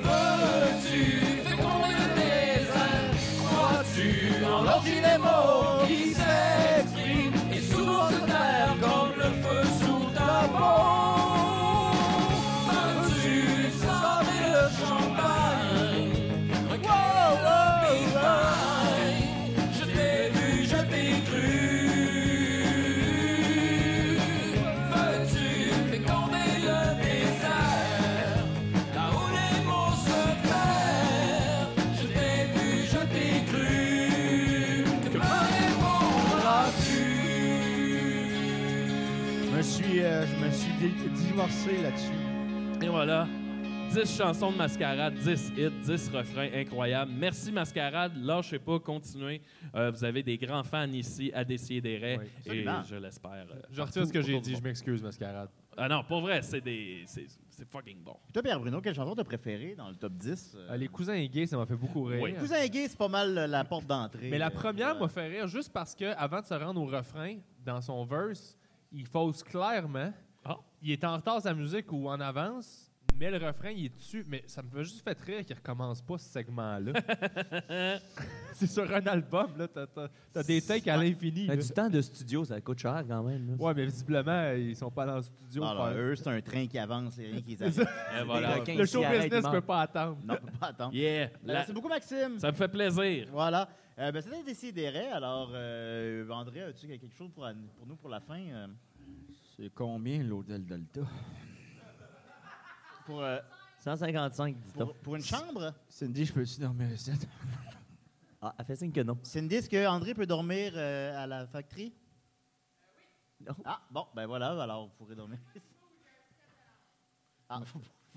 Speaker 8: Veux-tu féconder le désert? Crois-tu en l'orgie des mots qui s'expriment et souvent se taire comme le feu sous ta peau? Veux-tu sabrer le champagne? Regarde le Big Bang. Je t'ai vu, je t'ai cru. Veux-tu féconder le désert? Là où les mots se perdent. Je t'ai vu, je t'ai cru. Que me répondras-tu?
Speaker 5: Je me suis divorcé là-dessus.
Speaker 2: Et voilà, 10 chansons de Mascarade, 10 hits, 10 refrains incroyables. Merci Mascarade, lâchez pas, continuez. Vous avez des grands fans ici à Décideret
Speaker 3: Oui.
Speaker 2: et
Speaker 1: Absolument.
Speaker 2: je l'espère.
Speaker 3: Je retire ce que j'ai dit, je m'excuse, Mascarade.
Speaker 2: Ah non, pour vrai, c'est fucking bon.
Speaker 1: Puis toi, Pierre Bruno, quelle chanson t'as préférée dans le top 10?
Speaker 3: Les cousins gays, ça m'a fait beaucoup rire.
Speaker 2: Oui.
Speaker 1: Cousin gay, c'est pas mal la porte d'entrée.
Speaker 3: Mais la première m'a fait rire juste parce que avant de se rendre au refrain, dans son verse, il fausse clairement.
Speaker 2: Ah.
Speaker 3: Il est en retard sa musique ou en avance, mais le refrain, il est dessus. Mais ça me fait juste fait rire qu'il recommence pas ce segment-là. C'est sur un album, là. T'as des takes à l'infini. là.
Speaker 4: Du temps de studio, ça coûte cher quand même. là.
Speaker 3: Ouais, mais visiblement, ils sont pas dans le studio.
Speaker 1: Alors,
Speaker 3: faire-
Speaker 1: eux, c'est un train qui avance, c'est rien qui
Speaker 3: C'est
Speaker 1: s'arrête.
Speaker 3: ça.
Speaker 2: Et voilà.
Speaker 4: requins.
Speaker 3: Le show
Speaker 4: Qui arrête,
Speaker 3: business
Speaker 4: il
Speaker 3: peut
Speaker 4: meurt.
Speaker 3: pas attendre.
Speaker 1: Non, on peut pas attendre.
Speaker 2: Yeah!
Speaker 1: Merci beaucoup, Maxime.
Speaker 2: Ça me fait plaisir.
Speaker 1: Voilà. C'était Décideret. Alors, André, as-tu quelque chose pour nous pour la fin?
Speaker 5: C'est combien l'hôtel Delta?
Speaker 1: Pour
Speaker 4: 155, dit-on.
Speaker 1: une chambre?
Speaker 5: Cindy, je peux-tu dormir ici?
Speaker 4: Ah, elle fait signe que non.
Speaker 1: Cindy, est-ce que André peut dormir à la factory?
Speaker 4: Non.
Speaker 1: Ah, bon, ben voilà, alors vous pourrez dormir. Ah,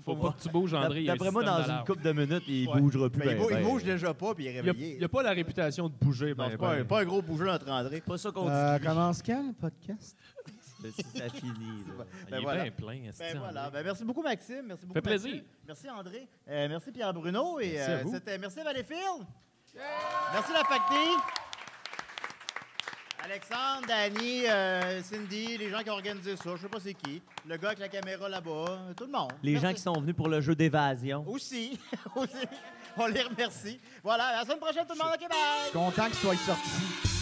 Speaker 2: Faut pas que tu bouges, André. il y a un
Speaker 4: D'après moi,
Speaker 2: système
Speaker 4: dans une
Speaker 2: d'alarme.
Speaker 4: couple de minutes, il
Speaker 1: Ouais.
Speaker 4: bougera plus.
Speaker 1: ben, il
Speaker 4: ben,
Speaker 1: bouge déjà pas, puis il est
Speaker 3: Il
Speaker 1: réveillé.
Speaker 3: n'y a pas la réputation de bouger.
Speaker 1: Non,
Speaker 3: Ben,
Speaker 1: c'est pas,
Speaker 3: ben.
Speaker 1: pas un gros bougeur notre André.
Speaker 4: Pas ça qu'on dit.
Speaker 5: Commence quand le podcast?
Speaker 4: Ça finit. là.
Speaker 2: Il
Speaker 1: Ben
Speaker 2: est
Speaker 1: voilà.
Speaker 2: bien plein. esti,
Speaker 1: Ben voilà.
Speaker 2: André.
Speaker 1: Ben, merci beaucoup, Maxime. Merci beaucoup,
Speaker 2: Fait plaisir.
Speaker 1: Maxime. Merci, André. Merci, Pierre Bruno. Et,
Speaker 3: Merci à vous.
Speaker 1: merci, Valleyfield. Merci, la Factory. Alexandre, Danny, Cindy, les gens qui ont organisé ça, je sais pas c'est qui. Le gars avec la caméra là-bas, tout le monde.
Speaker 4: Les
Speaker 1: Merci.
Speaker 4: gens qui sont venus pour le jeu d'évasion.
Speaker 1: Aussi. Aussi. On les remercie. Voilà, à la semaine prochaine, tout le monde. OK, bye!
Speaker 5: Content qu'il soit sorti.